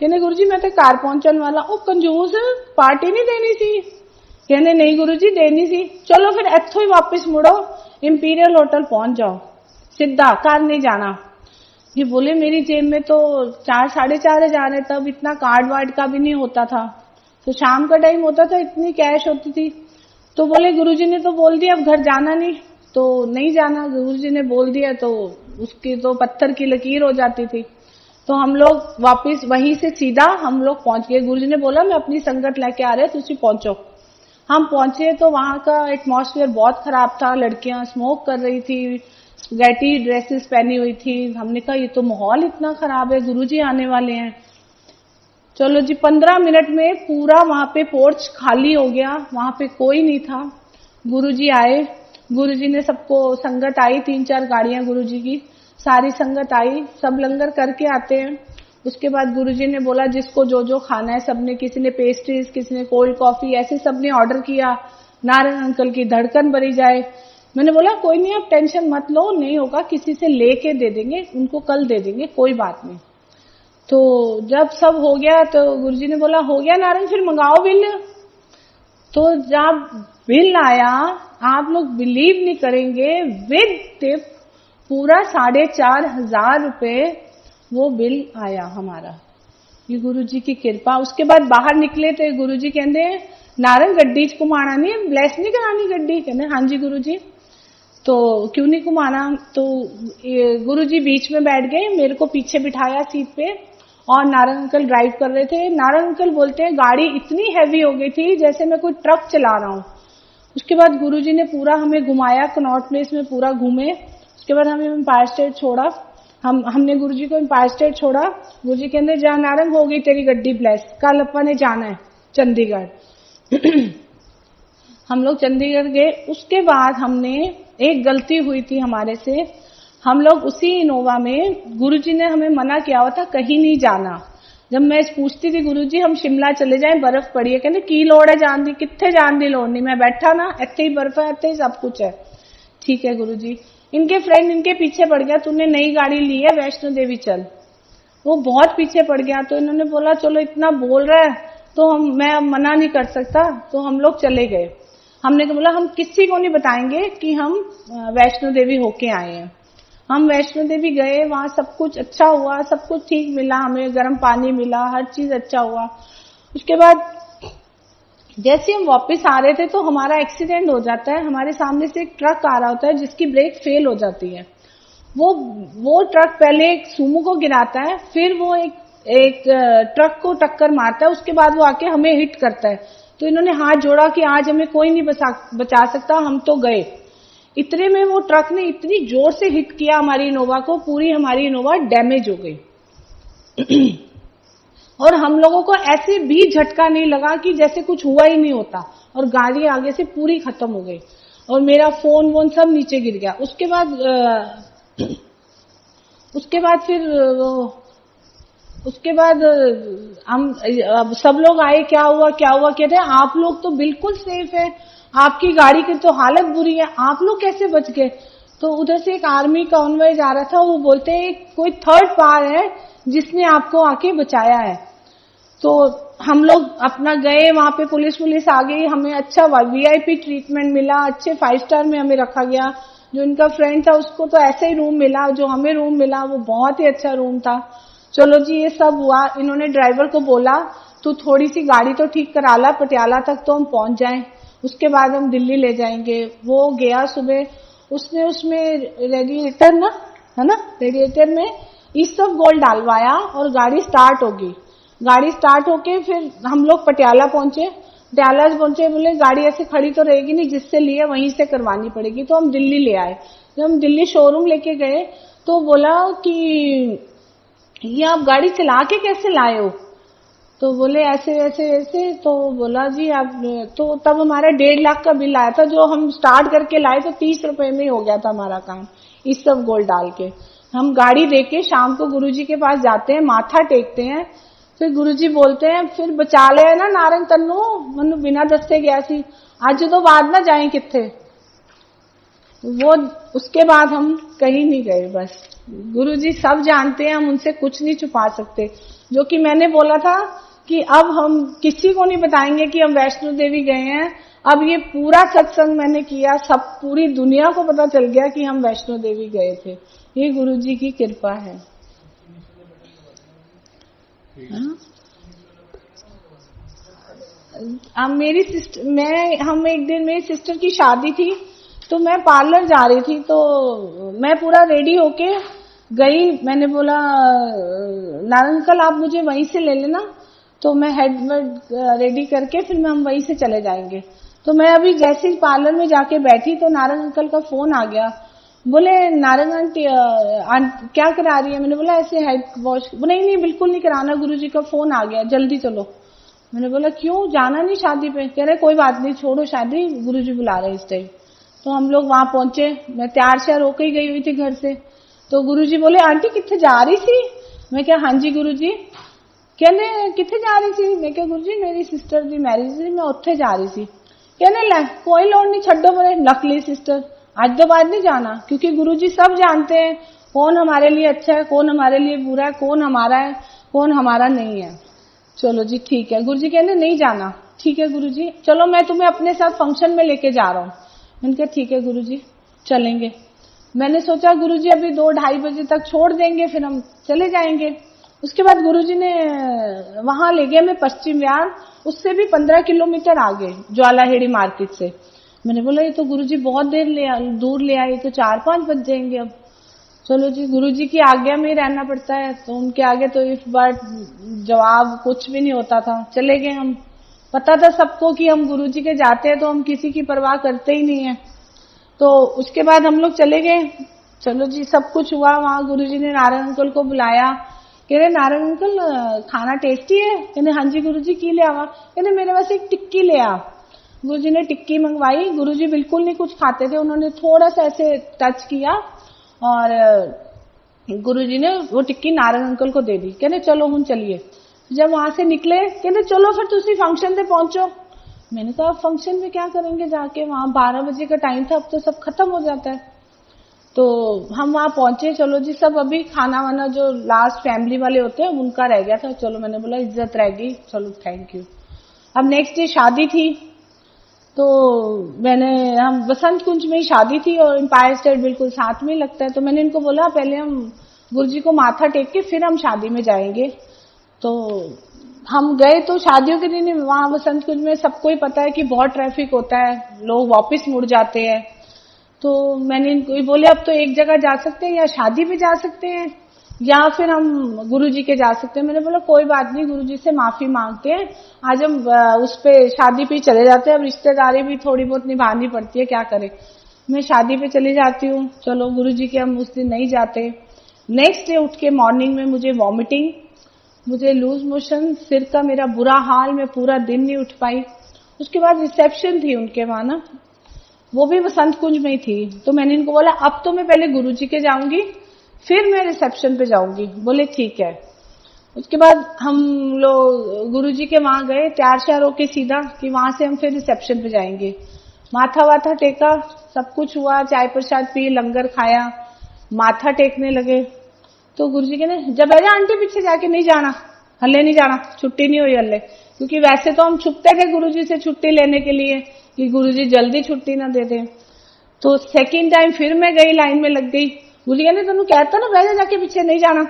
कहने गुरुजी मैं तो घर पहुंचने वाला। ओ कंजूस, पार्टी नहीं देनी सी। कहने नहीं गुरुजी देनी सी। चलो फिर इथों ही वापस मुड़ो, इंपीरियल होटल पहुंच जाओ, सीधा घर नहीं जाना। ये बोले मेरी जेब में तो 4-4.5 हजार है, तब इतना कार्ड वार्ड का भी नहीं होता था, तो शाम का टाइम होता था, इतनी कैश होती थी। तो बोले गुरुजी ने तो बोल दिया अब घर जाना नहीं, तो नहीं जाना। गुरुजी ने बोल दिया तो उसकी तो पत्थर की लकीर हो जाती थी। तो हम लोग वापस वहीं से सीधा हम लोग पहुंच गए। गुरुजी ने बोला मैं अपनी संगत लेके आ रहे, तुसी पहुंचो। हम पहुंचे तो वहां का एटमॉस्फेयर बहुत खराब था, लड़कियां स्मोक कर रही थी, स्वेटी ड्रेसेस पहनी हुई थी। हमने कहा ये तो माहौल इतना खराब है, गुरुजी आने वाले हैं। चलो जी 15 मिनट में पूरा वहां पे पोर्च खाली हो गया, वहां पे कोई नहीं था। गुरुजी आए, गुरुजी ने सबको, संगत आई 3-4 गाड़ियां गुरुजी की, सारी संगत आई, सब लंगर करके आते हैं। उसके बाद गुरुजी ने बोला जिसको जो जो खाना है सबने, किसी ने पेस्ट्रीज, किसी ने कोल्ड कॉफी, ऐसे सबने ऑर्डर किया। नारायण अंकल की धड़कन भरी जाए। मैंने बोला कोई नहीं, आप टेंशन मत लो, नहीं होगा, किसी से लेके दे देंगे, उनको कल दे देंगे, कोई बात नहीं। तो जब सब हो गया तो गुरुजी ने बोला हो गया नारायण, फिर मंगाओ बिल। तो जब बिल आया, आप लोग बिलीव नहीं करेंगे, विद टिप पूरा 4,500 रुपए वो बिल आया हमारा। ये गुरुजी की कृपा। उसके बाद बाहर निकले तो गुरुजी कहते नारायण गड्डी च घुमाना नहीं, ब्लेस नहीं करानी गड्डी? कहते हाँ जी गुरुजी। तो क्यों नहीं घुमाना? तो गुरुजी बीच में बैठ गए, मेरे को पीछे बिठाया सीट पे, और नारायण अंकल ड्राइव कर रहे थे। नारायण अंकल बोलते हैं गाड़ी इतनी हैवी हो गई थी जैसे मैं कोई ट्रक चला रहा हूँ। उसके बाद गुरुजी ने पूरा हमें घुमाया, कनॉट प्लेस में पूरा घूमे। उसके बाद हमें एम्पायर स्टेट छोड़ा, हमने गुरुजी को एम्पायर स्टेट छोड़ा। गुरुजी कहते जा नारंग, हो गई तेरी गड्डी ब्लेस, कल अपन ने जाना है चंडीगढ़। हम लोग चंडीगढ़ गए। उसके बाद हमने, एक गलती हुई थी हमारे से, हम लोग उसी इनोवा में, गुरुजी ने हमें मना किया हुआ था कहीं नहीं जाना। जब मैं पूछती थी गुरुजी हम शिमला चले जाएं, बर्फ पड़ी है, कहते की लोड़ है जान दी, कित्थे जान दी लोड़ नहीं, मैं बैठा ना, इत्थे ही बर्फ है, इत्थे ही सब कुछ है। ठीक है गुरुजी। इनके फ्रेंड इनके पीछे पड़ गया, तूने नई गाड़ी ली है वैष्णो देवी चल। वो बहुत पीछे पड़ गया, तो इन्होंने बोला चलो इतना बोल रहा है तो मैं मना नहीं कर सकता, तो हम लोग चले गए। हमने बोला हम किसी को नहीं बताएंगे कि हम वैष्णो देवी होके आए हैं। हम वैष्णो देवी गए, वहां सब कुछ अच्छा हुआ, सब कुछ ठीक मिला, हमें गर्म पानी मिला, हर चीज अच्छा हुआ। उसके बाद जैसे हम वापस आ रहे थे तो हमारा एक्सीडेंट हो जाता है। हमारे सामने से एक ट्रक आ रहा होता है जिसकी ब्रेक फेल हो जाती है। वो ट्रक पहले एक सुमो को गिराता है, फिर वो एक ट्रक को टक्कर मारता है, उसके बाद वो आके हमें हिट करता है। तो इन्होंने हाथ जोड़ा कि आज हमें कोई नहीं बचा सकता, हम तो गए। इतने में वो ट्रक ने इतनी जोर से हिट किया हमारी इनोवा को, पूरी हमारी इनोवा डैमेज हो गई। और हम लोगों को ऐसे भी झटका नहीं लगा कि जैसे कुछ हुआ ही नहीं होता, और गाड़ी आगे से पूरी खत्म हो गई, और मेरा फोन वोन सब नीचे गिर गया। उसके बाद हम सब लोग आए, क्या हुआ कहते हैं आप लोग तो बिल्कुल सेफ है, आपकी गाड़ी की तो हालत बुरी है, आप लोग कैसे बच गए? तो उधर से एक आर्मी कॉन्वॉय जा रहा था, वो बोलते हैं कोई थर्ड पार है जिसने आपको आके बचाया है। तो हम लोग अपना गए, वहां पे पुलिस आ गई, हमें अच्छा VIP ट्रीटमेंट मिला, अच्छे 5 स्टार में हमें रखा गया। जो इनका फ्रेंड था उसको तो ऐसे ही रूम मिला, जो हमें रूम मिला वो बहुत ही अच्छा रूम था। चलो जी ये सब हुआ। इन्होंने ड्राइवर को बोला तू थोड़ी सी गाड़ी तो ठीक करा ला, पटियाला तक तो हम पहुंच जाएं, उसके बाद हम दिल्ली ले जाएंगे। वो गया सुबह, उसने उसमें रेडिएटर ना, है ना, रेडिएटर में इसबगोल्ड डालवाया और गाड़ी स्टार्ट होगी। गाड़ी स्टार्ट होके फिर हम लोग पटियाला पहुंचे, बोले गाड़ी ऐसे खड़ी तो रहेगी नहीं, जिससे लिए वहीं से करवानी पड़ेगी। तो हम दिल्ली ले आए। जब हम दिल्ली शोरूम लेके गए तो बोला कि ये आप गाड़ी चला के कैसे लाए हो? तो बोले ऐसे ऐसे ऐसे। तो बोला जी आप, तो तब हमारा 1.5 लाख का बिल आया था, जो हम स्टार्ट करके लाए तो 30 रुपए में ही हो गया था हमारा काम, इस सब गोल्ड डाल के। हम गाड़ी देके शाम को गुरुजी के पास जाते हैं, माथा टेकते हैं, फिर गुरुजी बोलते हैं फिर बचा ले ना नारंग तन्नू, मनु बिना दस्ते गया सी, आज तो बाद ना जाए किथे। वो उसके बाद हम कहीं नहीं गए। बस गुरुजी सब जानते हैं, हम उनसे कुछ नहीं छुपा सकते। जो कि मैंने बोला था कि अब हम किसी को नहीं बताएंगे कि हम वैष्णो देवी गए हैं। अब ये पूरा सत्संग मैंने किया, सब पूरी दुनिया को पता चल गया कि हम वैष्णो देवी गए थे। ये गुरुजी की कृपा है। मेरी सिस्टर, हम एक दिन मेरी सिस्टर की शादी थी, तो मैं पार्लर जा रही थी, तो मैं पूरा रेडी होके गई, मैंने बोला नारायण अंकल आप मुझे वहीं से ले लेना, तो मैं हेड रेडी करके फिर हम वहीं से चले जाएंगे। तो मैं अभी जैसे ही पार्लर में जाके बैठी तो नारायण अंकल का फोन आ गया, बोले नारायण आंटी क्या करा रही है? मैंने बोला ऐसे हेड वॉश। नहीं बिल्कुल नहीं कराना, गुरुजी का फोन आ गया, जल्दी चलो। मैंने बोला क्यों, जाना नहीं शादी पे? कह रहे कोई बात नहीं, छोड़ो शादी, गुरुजी बुला रहे इस टाइम। तो हम लोग वहां पहुंचे, मैं तैयार श्यार होकर ही गई हुई थी घर से। तो गुरुजी बोले आंटी कितने जा रही थी? मैं क्या हाँ जी गुरुजी। कहने कितने जा रही थी? मैं क्या गुरुजी मेरी सिस्टर की मैरिज थी, मैं उत्थे जा रही थी। कहने लै कोई लोड़ नहीं, छड्डो परे नकली सिस्टर, आज दो बाद नहीं जाना, क्योंकि गुरुजी सब जानते हैं कौन हमारे लिए अच्छा है, कौन हमारे लिए बुरा है, कौन हमारा है, कौन हमारा नहीं है। चलो जी ठीक है। गुरुजी कहने नहीं जाना। ठीक है गुरुजी, चलो मैं तुम्हें अपने साथ फंक्शन में लेके जा रहा हूँ। मैंने कहा ठीक है गुरुजी चलेंगे। मैंने सोचा गुरुजी अभी 2-2:30 बजे तक छोड़ देंगे, फिर हम चले जाएंगे। उसके बाद गुरुजी ने वहां ले गया मैं पश्चिम विहार, उससे भी 15 किलोमीटर आगे ज्वालाहेड़ी मार्केट से। मैंने बोला ये तो गुरुजी बहुत दूर ले आए, तो 4-5 बज जाएंगे अब। चलो जी गुरुजी की आज्ञा में ही रहना पड़ता है, तो उनके आगे तो इफ बट जवाब कुछ भी नहीं होता था। चले गए हम, पता था सबको कि हम गुरुजी के जाते हैं तो हम किसी की परवाह करते ही नहीं है। तो उसके बाद हम लोग चले गए। चलो जी सब कुछ हुआ, वहां गुरुजी ने नारायण अंकल को बुलाया। कह रहे नारायण अंकल खाना टेस्टी है? कहने हाँ जी गुरुजी की ले आवा? कहने मेरे वास्ते एक टिक्की ले आ। गुरुजी ने टिक्की मंगवाई। गुरुजी बिल्कुल नहीं कुछ खाते थे, उन्होंने थोड़ा सा ऐसे टच किया और गुरुजी ने वो टिक्की नारायण अंकल को दे दी। कहने चलो हम चलिए। जब वहां से निकले कहने चलो फिर तुसी फंक्शन पे पहुंचो। मैंने कहा फंक्शन में क्या करेंगे जाके, वहां 12 बजे का टाइम था, अब तो सब खत्म हो जाता है। तो हम वहां पहुंचे। चलो जी सब अभी खाना वाना जो लास्ट फैमिली वाले होते हैं उनका रह गया था। चलो मैंने बोला इज्जत रह गई, चलो थैंक यू। अब नेक्स्ट डे शादी थी, तो हम बसंत कुंज में ही शादी थी और एम्पायर स्टेट बिल्कुल साथ में ही लगता है। तो मैंने इनको बोला पहले हम गुरुजी को माथा टेक के फिर हम शादी में जाएंगे। तो हम गए। तो शादियों के दिन वहां बसंत कुंज में सबको ही पता है कि बहुत ट्रैफिक होता है, लोग वापस मुड़ जाते हैं। तो मैंने इनको बोले अब तो एक जगह जा सकते हैं, या शादी में जा सकते हैं या फिर हम गुरुजी के जा सकते हैं। मैंने बोला कोई बात नहीं, गुरुजी से माफी मांगते हैं, आज हम उस पे शादी पे चले जाते हैं। अब रिश्तेदारी भी थोड़ी बहुत निभानी पड़ती है, क्या करें। मैं शादी पे चली जाती हूँ। चलो गुरुजी के हम उस दिन नहीं जाते। नेक्स्ट डे उठ के मॉर्निंग में मुझे वॉमिटिंग, मुझे लूज मोशन, सिर का मेरा बुरा हाल, मैं पूरा दिन नहीं उठ पाई। उसके बाद रिसेप्शन थी उनके वहां ना, वो भी बसंत कुंज में ही थी। तो मैंने इनको बोला अब तो मैं पहले गुरुजी के जाऊंगी फिर मैं रिसेप्शन पे जाऊंगी। बोले ठीक है। उसके बाद हम लोग गुरुजी के वहां गए, तैयार श्यार होके सीधा कि वहां से हम फिर रिसेप्शन पे जाएंगे। माथा वाथा टेका, सब कुछ हुआ, चाय प्रसाद पी, लंगर खाया, माथा टेकने लगे। तो गुरुजी कहने जब अरे आंटी पीछे जाके नहीं जाना, हल्ले नहीं जाना, छुट्टी नहीं हुई हल्ले। क्योंकि वैसे तो हम छुपते थे गुरुजी से छुट्टी लेने के लिए कि गुरुजी जल्दी छुट्टी ना दे दे। तो सेकेंड टाइम फिर मैं गई, लाइन में लग गई। गुरुजी कहने तेनू कहता ना बैठ जाके पीछे नहीं जाना।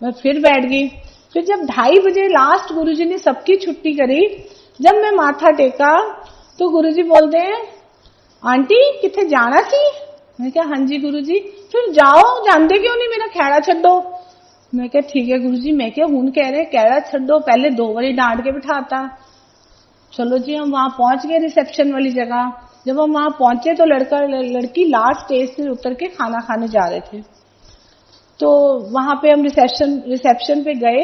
मैं फिर बैठ गई। फिर जब 2:30 बजे लास्ट गुरुजी ने सबकी छुट्टी करी, जब मैं माथा टेका तो गुरुजी बोलते हैं आंटी किथे जाना सी? मैं क्या हाँ जी गुरुजी। फिर जाओ, जानते क्यों नहीं, मेरा खैड़ा छड्डो। मैं क्या ठीक है गुरुजी। मैं क्या हूं कह रहे खैड़ा छड्डो, पहले 2 बारी डांट के बिठाता। चलो जी हम वहां पहुंच गए रिसेप्शन वाली जगह। जब हम वहां पहुंचे तो लड़का लड़की लास्ट स्टेज से उतर के खाना खाने जा रहे थे। तो वहां पे हम रिसेप्शन पे गए,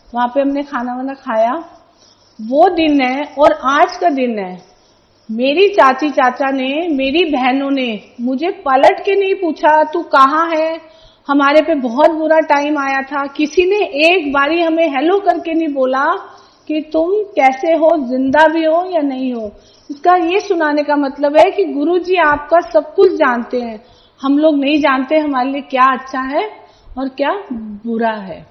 वहां पे हमने खाना वाना खाया। वो दिन है और आज का दिन है, मेरी चाची चाचा ने, मेरी बहनों ने मुझे पलट के नहीं पूछा तू कहाँ है, हमारे पे बहुत बुरा टाइम आया था, किसी ने एक बारी हमें हेलो करके नहीं बोला कि तुम कैसे हो, जिंदा भी हो या नहीं हो। इसका ये सुनाने का मतलब है कि गुरुजी आपका सब कुछ जानते हैं, हम लोग नहीं जानते हमारे लिए क्या अच्छा है और क्या बुरा है।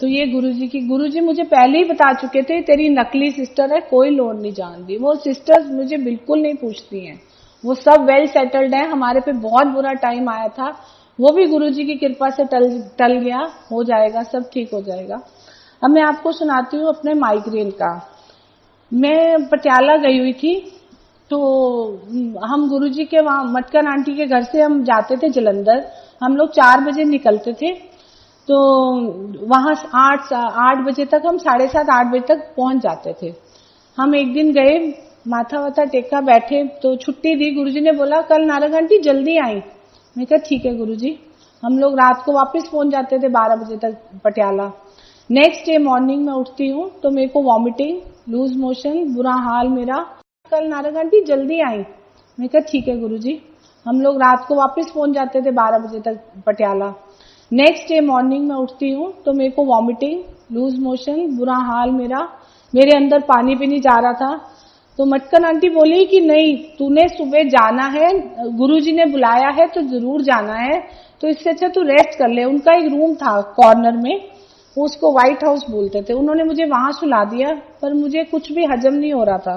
तो ये गुरुजी मुझे पहले ही बता चुके थे तेरी नकली सिस्टर है, कोई लोड नहीं जानती। वो सिस्टर्स मुझे बिल्कुल नहीं पूछती हैं, वो सब वेल सेटल्ड है। हमारे पे बहुत बुरा टाइम आया था, वो भी गुरुजी की कृपा से टल गया, हो जाएगा, सब ठीक हो जाएगा। अब मैं आपको सुनाती हूँ अपने माइग्रेन का। मैं पटियाला गई हुई थी, तो हम गुरुजी के वहां मटकन आंटी के घर से हम जाते थे जलंधर। हम लोग 4 बजे निकलते थे, तो वहां 8 बजे तक हम 7:30 8 बजे तक पहुंच जाते थे। हम एक दिन गए, माथा वाथा टेका, बैठे, तो छुट्टी दी। गुरुजी ने बोला कल नारंग आंटी जल्दी आई। मैं कहा ठीक है गुरुजी। हम लोग रात को वापस पहुंच जाते थे 12 बजे तक पटियाला। नेक्स्ट डे मॉर्निंग में उठती हूँ तो मेरे को वॉमिटिंग, लूज मोशन, बुरा हाल मेरा। कल नारंग आंटी जल्दी आई। मैं कहा ठीक है गुरुजी। हम लोग रात को वापस पहुंच जाते थे 12 बजे तक पटियाला। नेक्स्ट डे मॉर्निंग में उठती हूँ तो मेरे को वॉमिटिंग, लूज मोशन, बुरा हाल मेरे अंदर पानी भी नहीं जा रहा था। तो मटकन आंटी बोली कि नहीं, तूने सुबह जाना है, गुरुजी ने बुलाया है तो जरूर जाना है, तो इससे अच्छा तू रेस्ट कर ले। उनका एक रूम था कॉर्नर में, उसको व्हाइट हाउस बोलते थे। उन्होंने मुझे वहां सुला दिया, पर मुझे कुछ भी हजम नहीं हो रहा था।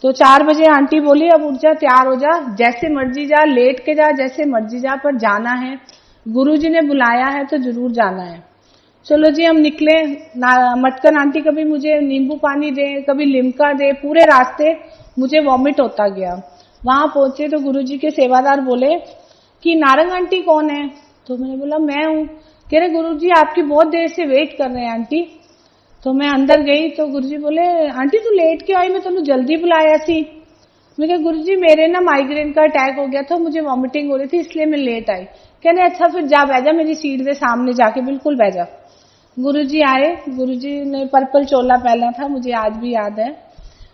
तो 4 बजे आंटी बोली अब उठ जा, तैयार हो जा, जैसे मर्जी जा, लेट के जा, जैसे मर्जी जा, पर जाना है, गुरुजी ने बुलाया है तो जरूर जाना है। चलो जी, हम निकले। मटकन आंटी कभी मुझे नींबू पानी दे, कभी लिमका दे, पूरे रास्ते मुझे वॉमिट होता गया। वहां पहुंचे तो गुरुजी के सेवादार बोले कि नारंग आंटी कौन है? तो मैंने बोला मैं हूं। कह रहे गुरुजी आपकी बहुत देर से वेट कर रहे हैं आंटी। तो मैं अंदर गई तो गुरुजी बोले आंटी तू लेट क्यों आई, मैं तेनू जल्दी बुलाया सी। मैं कहा गुरुजी मेरे ना माइग्रेन का अटैक हो गया था, मुझे वॉमिटिंग हो रही थी, इसलिए मैं लेट आई। कहने अच्छा फिर जा बैठ जा, मेरी सीट के सामने जाके बिल्कुल बैठ जा। गुरुजी आए, गुरुजी ने पर्पल चोला पहना था, मुझे आज भी याद है।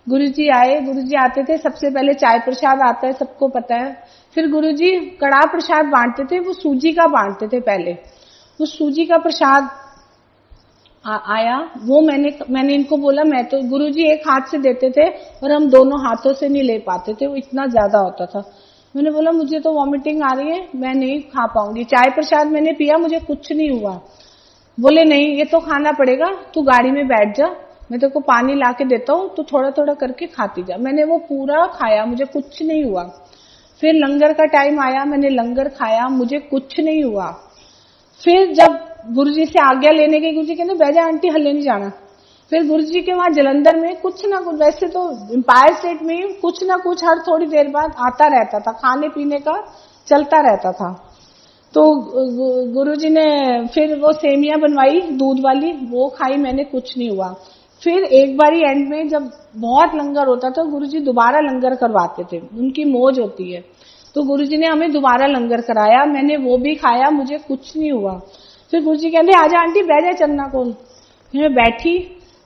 गुरुजी आए, गुरुजी आते थे, सबसे पहले चाय प्रसाद आता है, सबको पता है। फिर गुरुजी कड़ा प्रसाद बांटते थे, वो सूजी का बांटते थे पहले। वो सूजी का प्रसाद आया, वो मैंने इनको बोला, मैं तो गुरुजी एक हाथ से देते थे और हम दोनों हाथों से नहीं ले पाते थे, वो इतना ज्यादा होता था। मैंने बोला मुझे तो वॉमिटिंग आ रही है, मैं नहीं खा पाऊंगी। चाय प्रसाद मैंने पिया, मुझे कुछ नहीं हुआ। बोले नहीं ये तो खाना पड़ेगा, तू गाड़ी में बैठ जा, मैं तेरे को पानी ला के देता हूँ, तू थोड़ा थोड़ा करके खाती जा। मैंने वो पूरा खाया, मुझे कुछ नहीं हुआ। फिर लंगर का टाइम आया, मैंने लंगर खाया, मुझे कुछ नहीं हुआ। फिर जब गुरुजी से आज्ञा लेने गई, गुरुजी कहते बैजा आंटी हल्ले नहीं जाना। फिर गुरुजी के वहां जलंधर में कुछ ना कुछ, वैसे तो एम्पायर स्टेट में कुछ ना कुछ हर थोड़ी देर बाद आता रहता था, खाने पीने का चलता रहता था। तो गुरुजी ने फिर वो सेमिया बनवाई दूध वाली, वो खाई, मैंने कुछ नहीं हुआ। फिर एक बारी एंड में जब बहुत लंगर होता था, गुरुजी दोबारा लंगर करवाते थे, उनकी मौज होती है। तो गुरुजी ने हमें दोबारा लंगर कराया, मैंने वो भी खाया, मुझे कुछ नहीं हुआ। फिर गुरुजी कहते आजा आंटी बैठ जा चलना कौन। मैं बैठी,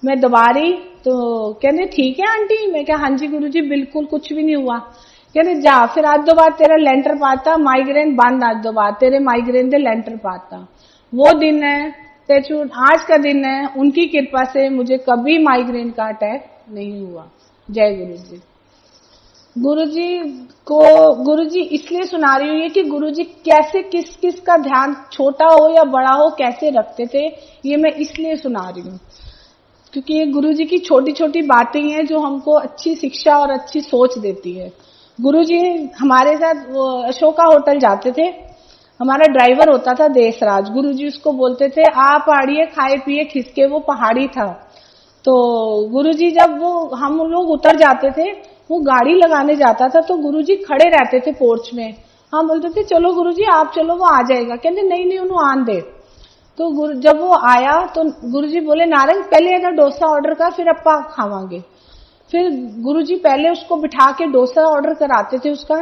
मैं दबा रही, तो कहते ठीक है आंटी। मैं क्या हाँ जी गुरुजी बिल्कुल कुछ भी नहीं हुआ। कहते जा फिर आज दो बार तेरा लेंटर पाता, माइग्रेन बंद, आज दो बार तेरे माइग्रेन दे लेंटर पाता। वो दिन है तेचूर, आज का दिन है, उनकी कृपा से मुझे कभी माइग्रेन का अटैक नहीं हुआ। जय गुरुजी। गुरुजी इसलिए सुना रही हूँ कि गुरुजी कैसे किस किस का ध्यान, छोटा हो या बड़ा हो, कैसे रखते थे, ये मैं इसलिए सुना रही हूँ क्योंकि ये गुरुजी की छोटी छोटी बातें हैं जो हमको अच्छी शिक्षा और अच्छी सोच देती है। गुरुजी हमारे साथ अशोका होटल जाते थे, हमारा ड्राइवर होता था देशराज। गुरुजी उसको बोलते थे आप पहाड़िए खाए पिए खिसके, वो पहाड़ी था। तो गुरुजी जब वो हम लोग उतर जाते थे, वो गाड़ी लगाने जाता था, तो गुरुजी खड़े रहते थे पोर्च में। हम बोलते थे चलो गुरुजी आप चलो, वो आ जाएगा। कहते नहीं नहीं उन्होंने आन दे। तो जब वो आया तो गुरुजी बोले नारंग पहले अगर डोसा ऑर्डर कर, फिर अपा खावांगे। फिर गुरुजी पहले उसको बिठा के डोसा ऑर्डर कराते थे, उसका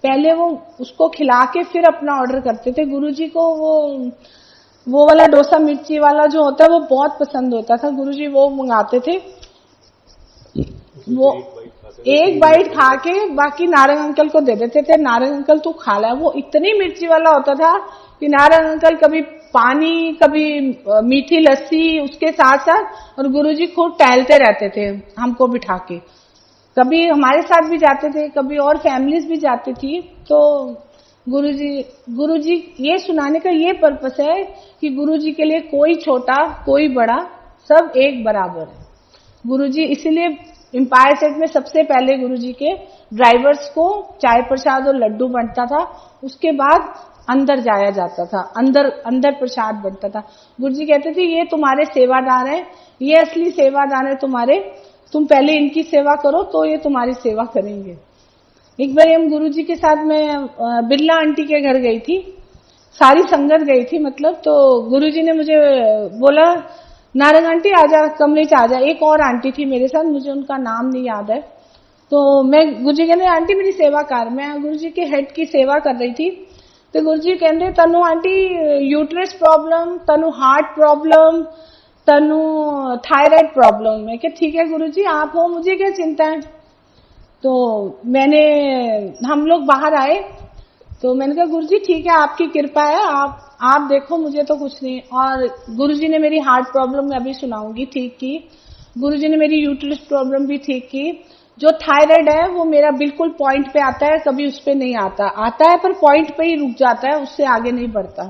पहले वो उसको खिला के फिर अपना ऑर्डर करते थे। गुरुजी को वो वाला डोसा मिर्ची वाला जो होता है वो बहुत पसंद होता था, गुरुजी वो मंगाते थे। वो एक बाइट खा के बाकी नारंग अंकल को दे देते थे, नारंग अंकल तू खा ला। वो इतनी मिर्ची वाला होता था कि नारंग अंकल कभी पानी, कभी मीठी लस्सी उसके साथ साथ, और गुरुजी खुद टहलते रहते थे हमको बिठा के। कभी हमारे साथ भी जाते थे, कभी और फैमिलीज भी जाती थी। तो गुरुजी ये सुनाने का ये पर्पस है कि गुरुजी के लिए कोई छोटा कोई बड़ा सब एक बराबर है। गुरुजी इसीलिए एम्पायर स्टेट में सबसे पहले गुरुजी के ड्राइवर्स को चाय प्रसाद और लड्डू बनता था, उसके बाद अंदर जाया जाता था, अंदर प्रसाद बनता था। गुरुजी कहते थे ये तुम्हारे सेवादार हैं, ये असली सेवादार है तुम्हारे, तुम पहले इनकी सेवा करो तो ये तुम्हारी सेवा करेंगे। एक बार हम गुरुजी के साथ में बिरला आंटी के घर गई थी, सारी संगत गई थी मतलब। तो गुरुजी ने मुझे बोला नारंग आंटी आजा, कमरे से आजा। एक और आंटी थी मेरे साथ, मुझे उनका नाम नहीं याद है। तो मैं गुरुजी कहते आंटी मेरी सेवा कर, मैं गुरुजी के हेड की सेवा कर रही थी। तो गुरुजी कहते तनु आंटी यूट्रस प्रॉब्लम, तनु हार्ट प्रॉब्लम, तनु थायराइड प्रॉब्लम। मैं क्या ठीक है गुरुजी आप हो, मुझे क्या चिंता है। तो हम लोग बाहर आए तो मैंने कहा गुरुजी ठीक है आपकी कृपा है, आप देखो मुझे तो कुछ नहीं। और गुरुजी ने मेरी हार्ट प्रॉब्लम मैं अभी सुनाऊंगी ठीक की, गुरुजी ने मेरी यूट्रस प्रॉब्लम भी ठीक की। जो थायराइड है वो मेरा बिल्कुल पॉइंट पे आता है, कभी उस पे नहीं आता है पर पॉइंट पे ही रुक जाता है, उससे आगे नहीं बढ़ता।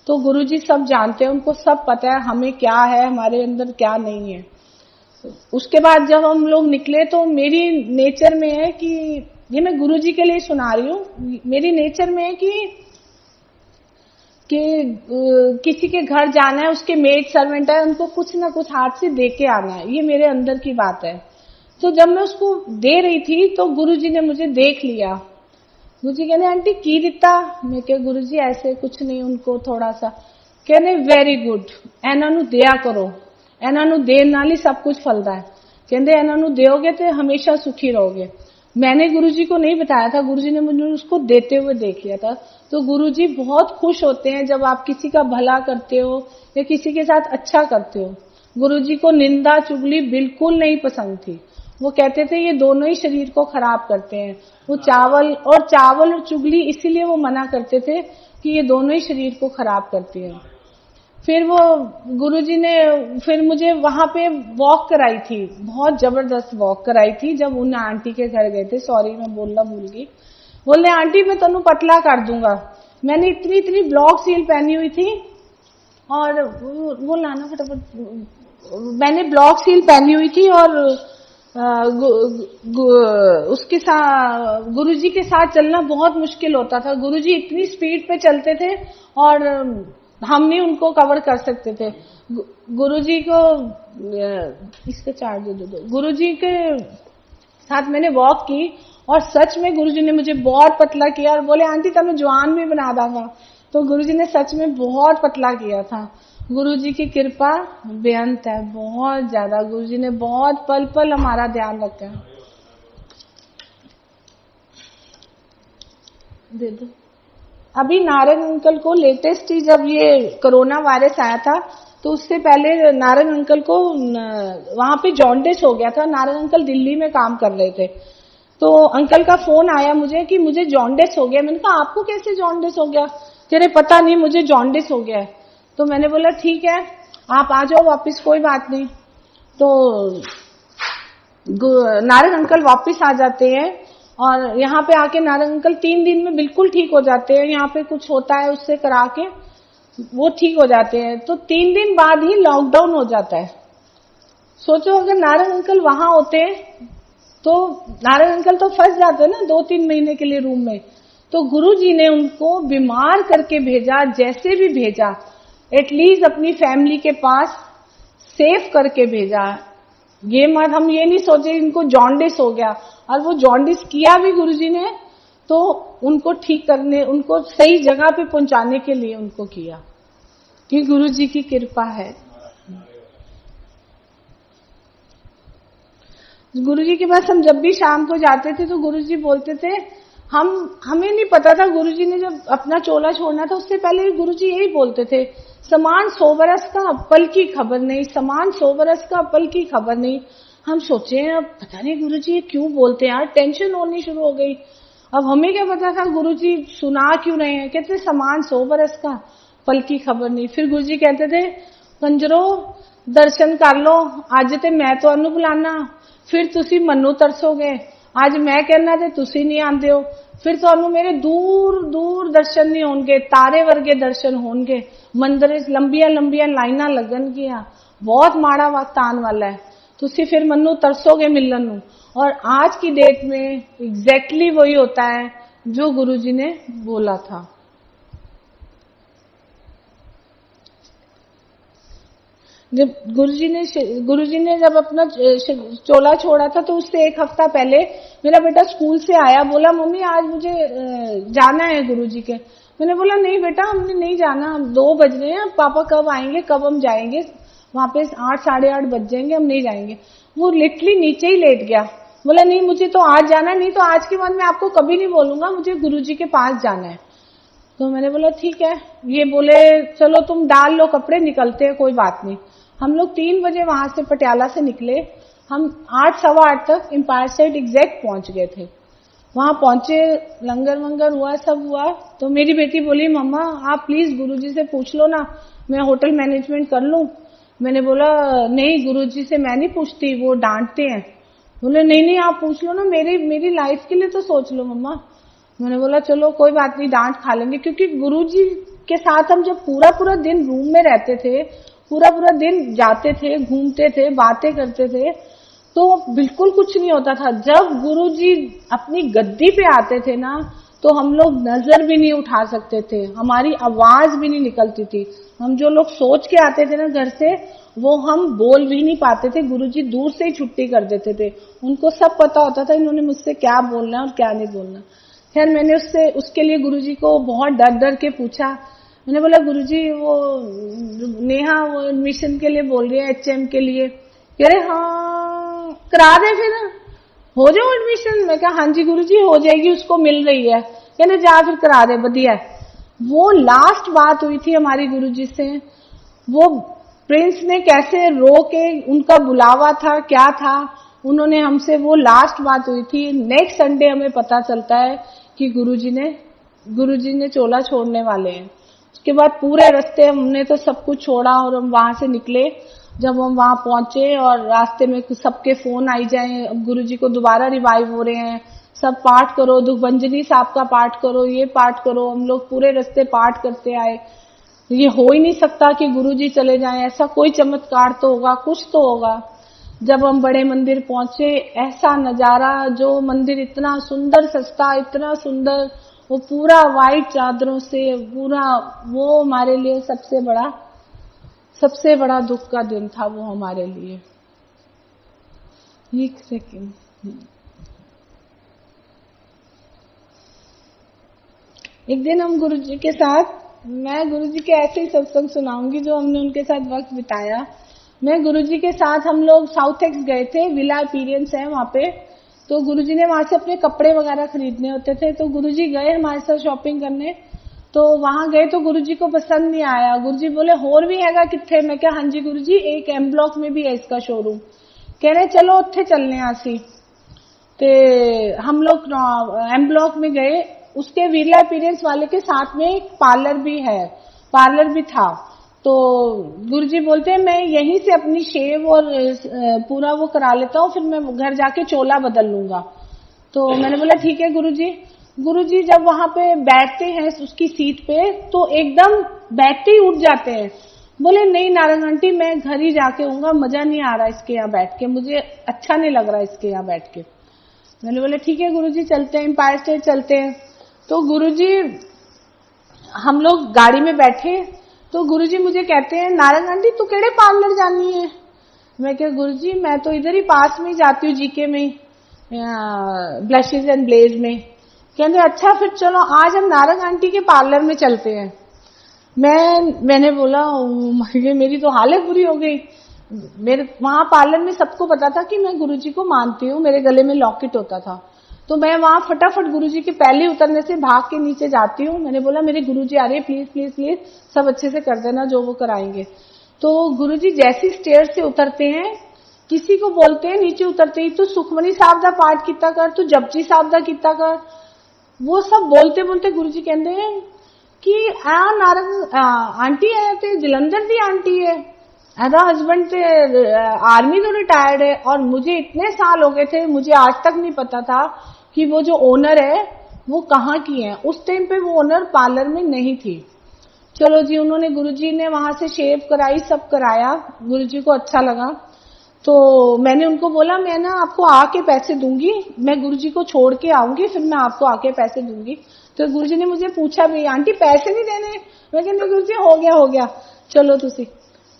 तो गुरुजी सब जानते हैं, उनको सब पता है हमें क्या है, हमारे अंदर क्या नहीं है। उसके बाद जब हम लोग निकले तो मेरी नेचर में है कि ये मैं गुरुजी के लिए सुना रही हूँ, मेरी नेचर में है कि किसी के घर जाना है, उसके मेड सर्वेंट है, उनको कुछ ना कुछ हाथ से दे के आना है, ये मेरे अंदर की बात है। तो जब मैं उसको दे रही थी तो गुरुजी ने मुझे देख लिया। गुरुजी कहने आंटी की दिता, मैं क्या गुरुजी ऐसे कुछ नहीं, उनको थोड़ा सा कहने वेरी गुड एना नु दिया करो, एना नु देन नाल ही सब कुछ फलदा है। कहते एना नु दोगे तो हमेशा सुखी रहोगे। मैंने गुरुजी को नहीं बताया था, गुरुजी ने मुझे उसको देते हुए देख लिया था। तो गुरुजी बहुत खुश होते हैं जब आप किसी का भला करते हो या किसी के साथ अच्छा करते हो। गुरुजी को निंदा चुगली बिल्कुल नहीं पसंद थी, वो कहते थे ये दोनों ही शरीर को खराब करते हैं। वो चावल और चुगली इसीलिए वो मना करते थे कि ये दोनों ही शरीर को खराब करती है। फिर वो गुरुजी ने फिर मुझे वहां पे वॉक कराई थी, बहुत जबरदस्त वॉक कराई थी जब उन आंटी के घर गए थे। सॉरी मैं बोलना भूल गई। बोले आंटी मैं तनु पतला कर दूंगा। मैंने इतनी ब्लॉक सील पहनी हुई थी और वो लाना फटाफट, मैंने ब्लॉक सील पहनी हुई थी और उसके साथ गुरुजी के साथ चलना बहुत मुश्किल होता था। गुरुजी इतनी स्पीड पे चलते थे और हम नहीं उनको कवर कर सकते थे। गुरुजी को इसका चार्ज दे दो। गुरुजी के साथ मैंने वॉक की और सच में गुरुजी ने मुझे बहुत पतला किया और बोले आंटी तब मैं जवान भी बना दूंगा। तो गुरुजी ने सच में बहुत पतला किया था। गुरुजी की कृपा बेअंत है, बहुत ज्यादा। गुरुजी ने बहुत पल पल हमारा ध्यान रखा है। दे दो। अभी नारंग अंकल को लेटेस्ट ही जब ये कोरोना वायरस आया था तो उससे पहले नारंग अंकल को वहां पे जॉन्डिस हो गया था। नारंग अंकल दिल्ली में काम कर रहे थे तो अंकल का फोन आया मुझे कि मुझे जॉन्डिस हो गया। मैंने कहा आपको कैसे जॉन्डिस हो गया? तेरे पता नहीं मुझे जॉन्डिस हो गया है। तो मैंने बोला ठीक है आप आ जाओ वापस, कोई बात नहीं। तो नारंग अंकल वापस आ जाते हैं और यहाँ पे आके नारंग अंकल 3 दिन में बिल्कुल ठीक हो जाते हैं। यहाँ पे कुछ होता है उससे करा के वो ठीक हो जाते हैं। तो 3 दिन बाद ही लॉकडाउन हो जाता है। सोचो अगर नारंग अंकल वहां होते तो नारंग अंकल तो फंस जाते ना 2-3 महीने के लिए रूम में। तो गुरुजी ने उनको बीमार करके भेजा, जैसे भी भेजा, एटलीस्ट अपनी फैमिली के पास सेफ करके भेजा। ये मत हम ये नहीं सोचे इनको जॉन्डिस हो गया, और वो जॉन्डिस किया भी गुरुजी ने तो उनको ठीक करने, उनको सही जगह पे पहुंचाने के लिए उनको किया, कि गुरुजी की कृपा है। गुरुजी के पास हम जब भी शाम को जाते थे तो गुरुजी बोलते थे, हमें नहीं पता था। गुरुजी ने जब अपना चोला छोड़ना था उससे पहले गुरुजी यही बोलते थे, समान 100 बरस का पल की खबर नहीं, समान 100 बरस का पल की खबर नहीं। हम सोचे अब पता नहीं गुरुजी क्यों बोलते हैं यार, टेंशन होनी शुरू हो गई। अब हमें क्या पता था गुरुजी सुना क्यों रहे हैं। कहते समान 100 बरस का पल की खबर नहीं। फिर गुरुजी कहते थे कंजरो दर्शन कर लो, अज ते मैं तुहानू बुलाना, फिर तुसी मन्नू तरसोगे। आज मैं कहना ते तुसी नहीं आंदे हो, फिर तुहानू मेरे दूर दूर दर्शन नहीं होंगे, तारे वर्गे दर्शन होंगे, मंदिर लंबिया लंबिया लाइना लगनगियां, बहुत माड़ा वक्त आने वाला है, तुसी फिर मन्नू तरसोगे मिलन नू। और आज की डेट में एग्जैक्टली वही होता है जो गुरुजी ने बोला था। जब गुरुजी ने जब अपना चोला छोड़ा था तो उससे 1 हफ्ता पहले मेरा बेटा स्कूल से आया, बोला मम्मी आज मुझे जाना है गुरुजी के। मैंने बोला नहीं बेटा हमने नहीं जाना, हम 2 बज रहे हैं, पापा कब आएंगे, कब हम जाएंगे, वहां पे 8 साढ़े 8 बज जाएंगे, हम नहीं जाएंगे। वो लिटरली नीचे ही लेट गया, बोला नहीं मुझे तो आज जाना है, नहीं तो आज के बाद मैं आपको कभी नहीं बोलूंगा, मुझे गुरुजी के पास जाना है। तो मैंने बोला ठीक है। ये बोले चलो तुम डाल लो कपड़े, निकलते हैं, कोई बात नहीं। हम लोग 3 बजे वहां से पटियाला से निकले, हम 8 सवा 8 तक एम्पायर स्टेट एग्जैक्ट पहुंच गए थे। वहां पहुंचे, लंगर वंगर हुआ, सब हुआ। तो मेरी बेटी बोली मम्मा आप प्लीज गुरुजी से पूछ लो ना, मैं होटल मैनेजमेंट कर लूं। मैंने बोला नहीं गुरुजी से मैं नहीं पूछती, वो डांटते हैं। बोले नहीं नहीं आप पूछ लो ना, मेरी लाइफ के लिए तो सोच लो मम्मा। मैंने बोला चलो कोई बात नहीं, डांट खा लेंगे, क्योंकि गुरुजी के साथ हम जब पूरा पूरा दिन रूम में रहते थे, पूरा पूरा दिन जाते थे, घूमते थे, बातें करते थे, तो बिल्कुल कुछ नहीं होता था। जब गुरुजी अपनी गद्दी पे आते थे ना, तो हम लोग नजर भी नहीं उठा सकते थे, हमारी आवाज भी नहीं निकलती थी। हम जो लोग सोच के आते थे ना घर से, वो हम बोल भी नहीं पाते थे, गुरुजी दूर से ही छुट्टी कर देते थे। उनको सब पता होता था इन्होंने मुझसे क्या बोलना है और क्या नहीं बोलना। खैर मैंने उसके लिए गुरुजी को बहुत डर डर के पूछा। मैंने बोला गुरुजी वो नेहा वो एडमिशन के लिए बोल रही है, HM के लिए। कह रहे हाँ करा दे, फिर हो जाओ एडमिशन। मैं कहा हाँ जी गुरुजी हो जाएगी, उसको मिल रही है। कहने जा फिर करा दे, बढ़िया। वो लास्ट बात हुई थी हमारी गुरुजी से। वो प्रिंस ने कैसे रो के, उनका बुलावा था क्या था, उन्होंने हमसे, वो लास्ट बात हुई थी। नेक्स्ट संडे हमें पता चलता है कि गुरुजी ने चोला छोड़ने वाले हैं। उसके बाद पूरे रास्ते हमने तो सब कुछ छोड़ा और हम वहां से निकले। जब हम वहां पहुंचे और रास्ते में सबके फोन आई जाए, अब गुरुजी को दोबारा रिवाइव हो रहे हैं, सब पाठ करो, दुखभंजनी साहब का पाठ करो, ये पाठ करो। हम लोग पूरे रास्ते पाठ करते आए। ये हो ही नहीं सकता कि गुरुजी चले जाएं, ऐसा कोई चमत्कार तो होगा, कुछ तो होगा। जब हम बड़े मंदिर पहुंचे, ऐसा नजारा, जो मंदिर इतना सुंदर सस्ता, इतना सुंदर, वो पूरा व्हाइट चादरों से पूरा, वो हमारे लिए सबसे बड़ा दुख का दिन था वो हमारे लिए। एक सेकेंड, एक दिन हम गुरुजी के साथ, मैं गुरुजी के ऐसे ही सत्संग सुनाऊंगी जो हमने उनके साथ वक्त बिताया। मैं गुरुजी के साथ, हम लोग साउथ एक्स गए थे, विला अपीरियंस है वहां पे। तो गुरुजी ने वहां से अपने कपड़े वगैरह खरीदने होते थे, तो गुरुजी गए हमारे साथ शॉपिंग करने। तो वहां गए तो गुरुजी को पसंद नहीं आया। गुरुजी बोले होर भी हैगा किथे? मैं क्या हाँ जी गुरुजी, एक M ब्लॉक में भी है इसका शोरूम। कह रहे चलो उत्थे चलने आसी। ते हम लोग M ब्लॉक में गए। उसके विला अपीरियंस वाले के साथ में एक पार्लर भी था। तो गुरुजी बोलते हैं मैं यहीं से अपनी शेव और पूरा वो करा लेता हूँ, फिर मैं घर जाके चोला बदल लूंगा। तो मैंने बोला ठीक है गुरुजी। गुरुजी जब वहां पे बैठते हैं उसकी सीट पे, तो एकदम बैठते ही उठ जाते हैं। बोले नहीं नारंग आंटी, मैं घर ही जाके आऊंगा, मजा नहीं आ रहा इसके यहाँ बैठ के, मुझे अच्छा नहीं लग रहा इसके यहाँ बैठ के। मैंने बोला ठीक है गुरुजी चलते हैं, एम्पायर स्टेट चलते हैं। तो गुरुजी, हम लोग गाड़ी में बैठे, तो गुरुजी मुझे कहते हैं नारंग आंटी तू केड़े पार्लर जानी है? मैं क्या गुरुजी मैं तो इधर ही पास में जाती हूँ, जीके में, ब्लशेज एंड ब्लेज में। कहते अच्छा फिर चलो आज हम नारंग आंटी के पार्लर में चलते हैं। मैंने बोला मेरी तो हालत बुरी हो गई। मेरे वहां पार्लर में सबको पता था कि मैं गुरुजी को मानती हूँ, मेरे गले में लॉकेट होता था। तो मैं वहां फटाफट गुरुजी के पहले उतरने से भाग के नीचे जाती हूँ। मैंने बोला मेरे गुरुजी आ रहे, प्लीज प्लीज प्लीज सब अच्छे से कर देना जो वो कराएंगे। तो गुरुजी जैसी स्टेयर से उतरते हैं, किसी को बोलते हैं नीचे उतरते ही तू सुखमनी साहब दा पाठ किता कर, तू जपजी साहब दा किता कर। वो सब बोलते बोलते गुरुजी कहते हैं कि नारंग आंटी है ते जलंधर दी आंटी है, एदा हस्बैंड ते आर्मी तो रिटायर्ड है। और मुझे इतने साल हो गए थे, मुझे आज तक नहीं पता था कि वो जो ओनर है वो कहाँ की है। उस टाइम पे वो ओनर पार्लर में नहीं थी। चलो जी, उन्होंने गुरुजी ने वहां से शेव कराई, सब कराया, गुरुजी को अच्छा लगा। तो मैंने उनको बोला मैं ना आपको आके पैसे दूंगी, मैं गुरुजी को छोड़ के आऊंगी, फिर मैं आपको आके पैसे दूंगी। तो गुरुजी ने मुझे पूछा भी आंटी पैसे नहीं देने? मैं कहती गुरुजी हो गया चलो तुसी।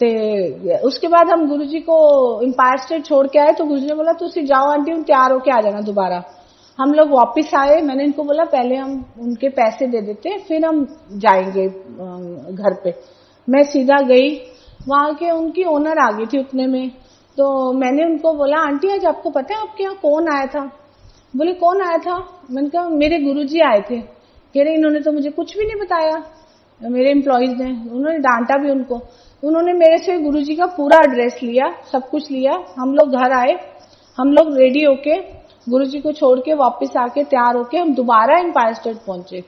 ते उसके बाद हम गुरुजी को एम्पायर स्टेट छोड़ के आए। तो गुरुजी ने बोला तुसी जाओ आंटी, हम तैयार होके आ जाना दोबारा। हम लोग वापस आए। मैंने इनको बोला पहले हम उनके पैसे दे देते हैं, फिर हम जाएंगे घर पे। मैं सीधा गई, वहां के उनकी ओनर आ गई थी उतने में। तो मैंने उनको बोला आंटी आज आपको पता है आपके यहाँ कौन आया था? बोले कौन आया था? मैंने कहा मेरे गुरुजी आए थे। कह रहे इन्होंने तो मुझे कुछ भी नहीं बताया, मेरे एम्प्लॉइज ने। उन्होंने डांटा भी उनको। उन्होंने मेरे से गुरुजी का पूरा एड्रेस लिया, सब कुछ लिया। हम लोग घर आए, हम लोग रेडी होके गुरुजी को छोड़ के वापस आके तैयार होके हम दोबारा एम्पायर स्टेट पहुंचे।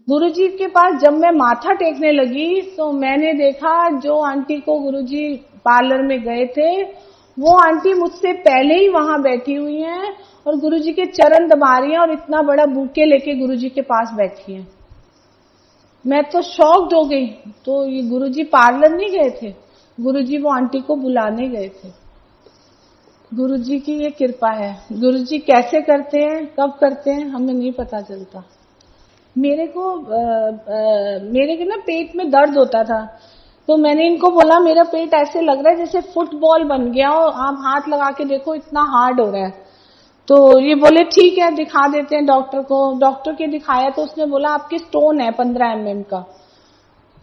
गुरुजी के पास जब मैं माथा टेकने लगी तो मैंने देखा जो आंटी को गुरुजी पार्लर में गए थे वो आंटी मुझसे पहले ही वहां बैठी हुई हैं और गुरुजी के चरण दबा रही हैं और इतना बड़ा बुके लेके गुरुजी के पास बैठी हैं। मैं तो शॉक्ड हो गई। तो ये गुरुजी पार्लर नहीं गए थे, गुरुजी वो आंटी को बुलाने गए थे। गुरुजी की ये कृपा है। गुरुजी कैसे करते हैं, कब करते हैं, हमें नहीं पता चलता। मेरे को ना पेट में दर्द होता था, तो मैंने इनको बोला मेरा पेट ऐसे लग रहा है जैसे फुटबॉल बन गया हो, आप हाथ लगा के देखो इतना हार्ड हो रहा है। तो ये बोले ठीक है दिखा देते हैं डॉक्टर को। डॉक्टर के दिखाया तो उसने बोला आपके स्टोन है 15 mm का,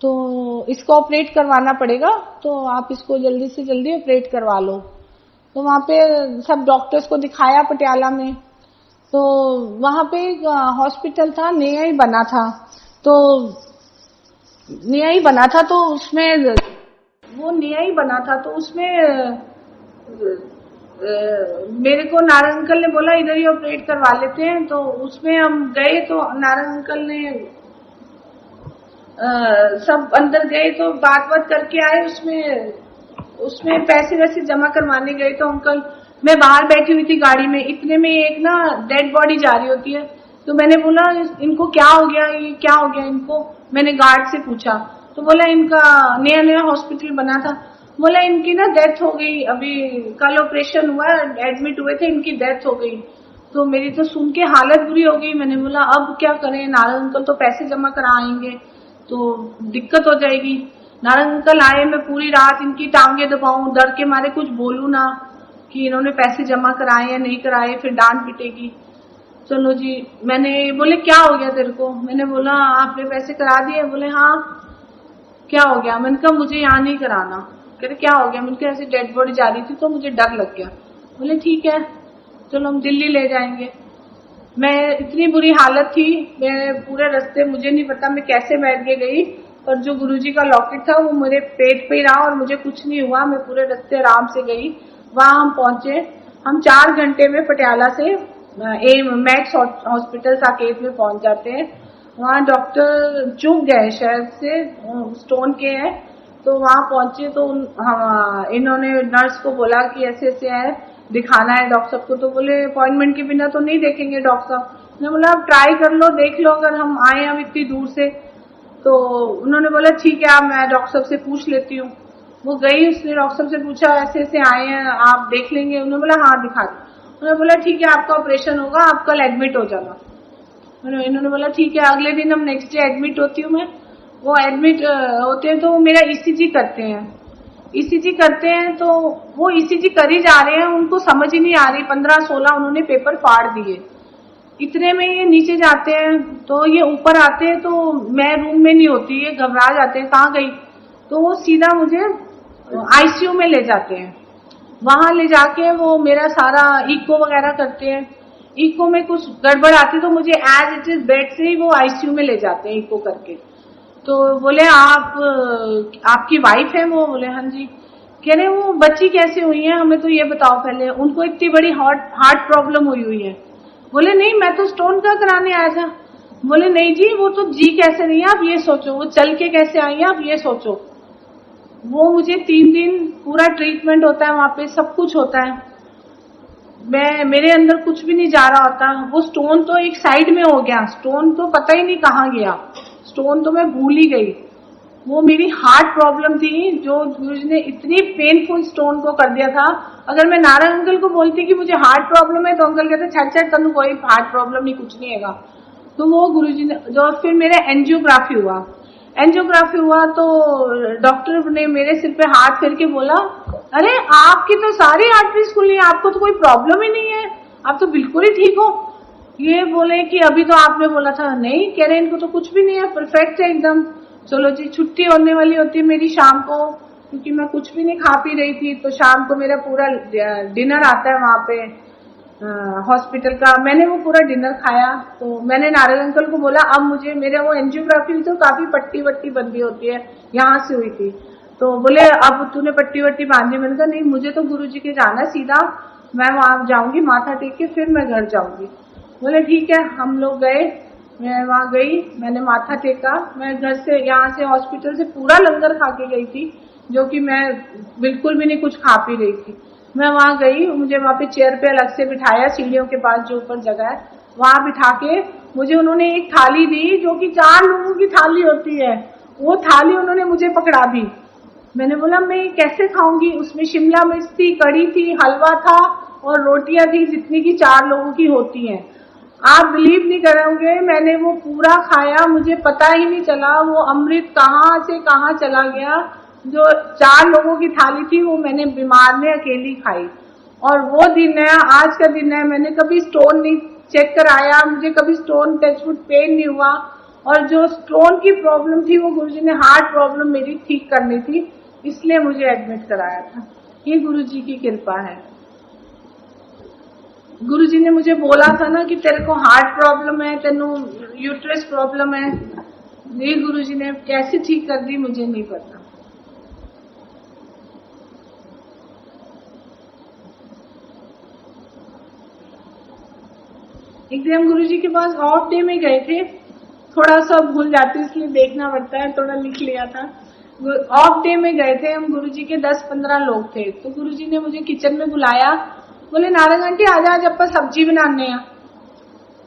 तो इसको ऑपरेट करवाना पड़ेगा, तो आप इसको जल्दी से जल्दी ऑपरेट करवा लो। तो वहां पे सब डॉक्टर्स को दिखाया पटियाला में। तो वहां पे एक हॉस्पिटल था, नया ही बना था, तो उसमें मेरे को नारायण अंकल ने बोला इधर ही ऑपरेट करवा लेते हैं। तो उसमें हम गए तो नारायण अंकल ने सब अंदर गए तो बात करके आए। उसमें पैसे वैसे जमा करवाने गए तो अंकल, मैं बाहर बैठी हुई थी गाड़ी में, इतने में एक ना डेड बॉडी जा रही होती है। तो मैंने बोला इनको क्या हो गया, ये क्या हो गया इनको? मैंने गार्ड से पूछा तो बोला इनका नया हॉस्पिटल बना था, बोला इनकी ना डेथ हो गई, अभी कल ऑपरेशन हुआ, एडमिट हुए थे, इनकी डेथ हो गई। तो मेरी तो सुन के हालत बुरी हो गई। मैंने बोला अब क्या करें, नारायण अंकल तो पैसे जमा कराएंगे तो दिक्कत हो जाएगी। नारायण अंकल आए, मैं पूरी रात इनकी टांगे दबाऊं, डर के मारे कुछ बोलूं ना कि इन्होंने पैसे जमा कराए या नहीं कराए, फिर डांट पिटेगी। चलो जी, मैंने बोले क्या हो गया तेरे को? मैंने बोला आपने पैसे करा दिए? बोले हाँ। क्या हो गया? मैंने कहा मुझे यहाँ नहीं कराना। कह रहे क्या हो गया? मैंने कहा ऐसे डेड बॉडी जा रही थी तो मुझे डर लग गया। बोले ठीक है चलो हम दिल्ली ले जाएंगे। मैं इतनी बुरी हालत थी, मैं पूरे रास्ते मुझे नहीं पता मैं कैसे बैठ के गई, पर जो गुरुजी का लॉकेट था वो मेरे पेट पे ही रहा और मुझे कुछ नहीं हुआ। मैं पूरे रास्ते आराम से गई। वहां हम पहुंचे, हम 4 घंटे में पटियाला से मैक्स हॉस्पिटल साकेत में पहुंच जाते हैं। वहां डॉक्टर चूक गए शायद से, स्टोन के हैं। तो वहां पहुंचे तो इन्होंने नर्स को बोला कि ऐसे ऐसे है, दिखाना है डॉक्टर साहब को। तो बोले अपॉइंटमेंट के बिना तो नहीं देखेंगे डॉक्टर साहब। मैंने बोला आप ट्राई कर लो, देख लो, अगर हम आए हम इतनी दूर से। तो उन्होंने बोला ठीक है मैं डॉक्टर साहब से पूछ लेती हूँ। वो गई, उसने डॉक्टर साहब से पूछा ऐसे ऐसे आए हैं आप देख लेंगे? उन्होंने बोला हाँ दिखा दो। उन्होंने बोला ठीक है आपका ऑपरेशन होगा, आप कल एडमिट हो जाना। इन्होंने बोला ठीक है। अगले दिन हम नेक्स्ट डे एडमिट होती हूँ मैं। वो एडमिट होते हैं तो मेरा ईसीजी करते हैं। तो वो ईसीजी कर ही जा रहे हैं, उनको समझ ही नहीं आ रही। 15-16 उन्होंने पेपर फाड़ दिए। इतने में ये नीचे जाते हैं तो ये ऊपर आते हैं तो मैं रूम में नहीं होती, ये घबरा जाते हैं कहाँ गई। तो वो सीधा मुझे आईसीयू में ले जाते हैं। वहां ले जाके वो मेरा सारा इको वगैरह करते हैं। इको में कुछ गड़बड़ आती तो मुझे एज इट इज बेड से ही वो आईसीयू में ले जाते हैं इको करके। तो बोले आपकी वाइफ है वो? बोले हाँ जी। कह रहे वो बच्ची कैसे हुई है, हमें तो ये बताओ पहले, उनको इतनी बड़ी हार्ट प्रॉब्लम हुई है। बोले नहीं मैं तो स्टोन का कराने आया था। बोले नहीं जी वो तो जी कैसे नहीं है आप ये सोचो, वो चल के कैसे आई है आप ये सोचो। वो मुझे 3 दिन पूरा ट्रीटमेंट होता है वहां पे, सब कुछ होता है, मेरे अंदर कुछ भी नहीं जा रहा होता। वो स्टोन तो एक साइड में हो गया, स्टोन तो पता ही नहीं कहाँ गया, स्टोन तो मैं भूल ही गई। वो मेरी हार्ट प्रॉब्लम थी जो गुरुजी ने इतनी पेनफुल स्टोन को कर दिया था। अगर मैं नारायण अंकल को बोलती कि मुझे हार्ट प्रॉब्लम है तो अंकल कहते छट तनु कोई हार्ट प्रॉब्लम नहीं, कुछ नहीं हैगा। तो वो गुरुजी ने जो फिर मेरा एंजियोग्राफी हुआ तो डॉक्टर ने मेरे सिर पे हाथ फेर के बोला अरे आपकी तो सारी आर्टरीज खुली है, आपको तो कोई प्रॉब्लम ही नहीं है, आप तो बिल्कुल ही ठीक हो। ये बोले कि अभी तो आपने बोला था नहीं, कह रहे इनको तो कुछ भी नहीं है, परफेक्ट है एकदम। चलो जी, छुट्टी होने वाली होती है मेरी शाम को, क्योंकि मैं कुछ भी नहीं खा पी रही थी, तो शाम को मेरा पूरा डिनर आता है वहां पे हॉस्पिटल का। मैंने वो पूरा डिनर खाया। तो मैंने नारायण अंकल को बोला अब मुझे, मेरे वो एंजियोग्राफी तो काफी पट्टी वट्टी बंदी होती है, यहाँ से हुई थी। तो बोले अब तूने पट्टी वट्टी बांधी? मैंने कहा नहीं, मुझे तो गुरुजी के जाना सीधा, मैं वहां जाऊंगी माथा टेक के फिर मैं घर जाऊंगी। बोले ठीक है। हम लोग गए, मैं वहां गई, मैंने माथा टेका। मैं घर से, यहाँ से हॉस्पिटल से पूरा लंगर खा के गई थी, जो कि मैं बिल्कुल भी नहीं कुछ खा पी रही थी। मैं वहां गई, मुझे वहां पे चेयर पे अलग से बिठाया, सीढ़ियों के पास जो ऊपर जगह है वहां बिठा के मुझे उन्होंने एक थाली दी, जो कि 4 लोगों की थाली होती है। वो थाली उन्होंने मुझे पकड़ा दी। मैंने बोला मैं कैसे खाऊंगी? उसमें शिमला मिर्च थी, कड़ी थी, हलवा था और रोटियां थी, जितनी की 4 लोगों की होती हैं। आप बिलीव नहीं करोगे, मैंने वो पूरा खाया, मुझे पता ही नहीं चला वो अमृत कहाँ से कहाँ चला गया। जो 4 लोगों की थाली थी वो मैंने बीमार ने अकेली खाई। और वो दिन है, आज का दिन है, मैंने कभी स्टोन नहीं चेक कराया, मुझे कभी स्टोन टचवुड पेन नहीं हुआ। और जो स्टोन की प्रॉब्लम थी वो गुरुजी ने हार्ट प्रॉब्लम मेरी ठीक करनी थी, इसलिए मुझे एडमिट कराया था। ये गुरुजी की कृपा है। गुरुजी ने मुझे बोला था ना कि तेरे को हार्ट प्रॉब्लम है, तेनू यूट्रस प्रॉब्लम है। ये गुरुजी ने कैसे ठीक कर दी मुझे नहीं पता। एक दिन हम गुरुजी के पास ऑफ डे में गए थे, थोड़ा सा भूल जाती इसलिए देखना पड़ता है, थोड़ा लिख लिया था। ऑफ डे में गए थे हम, गुरुजी के 10-15 लोग थे। तो गुरुजी ने मुझे किचन में बुलाया, बोले नारायण आंटी आजा, आज अपन सब्जी बनाने हैं।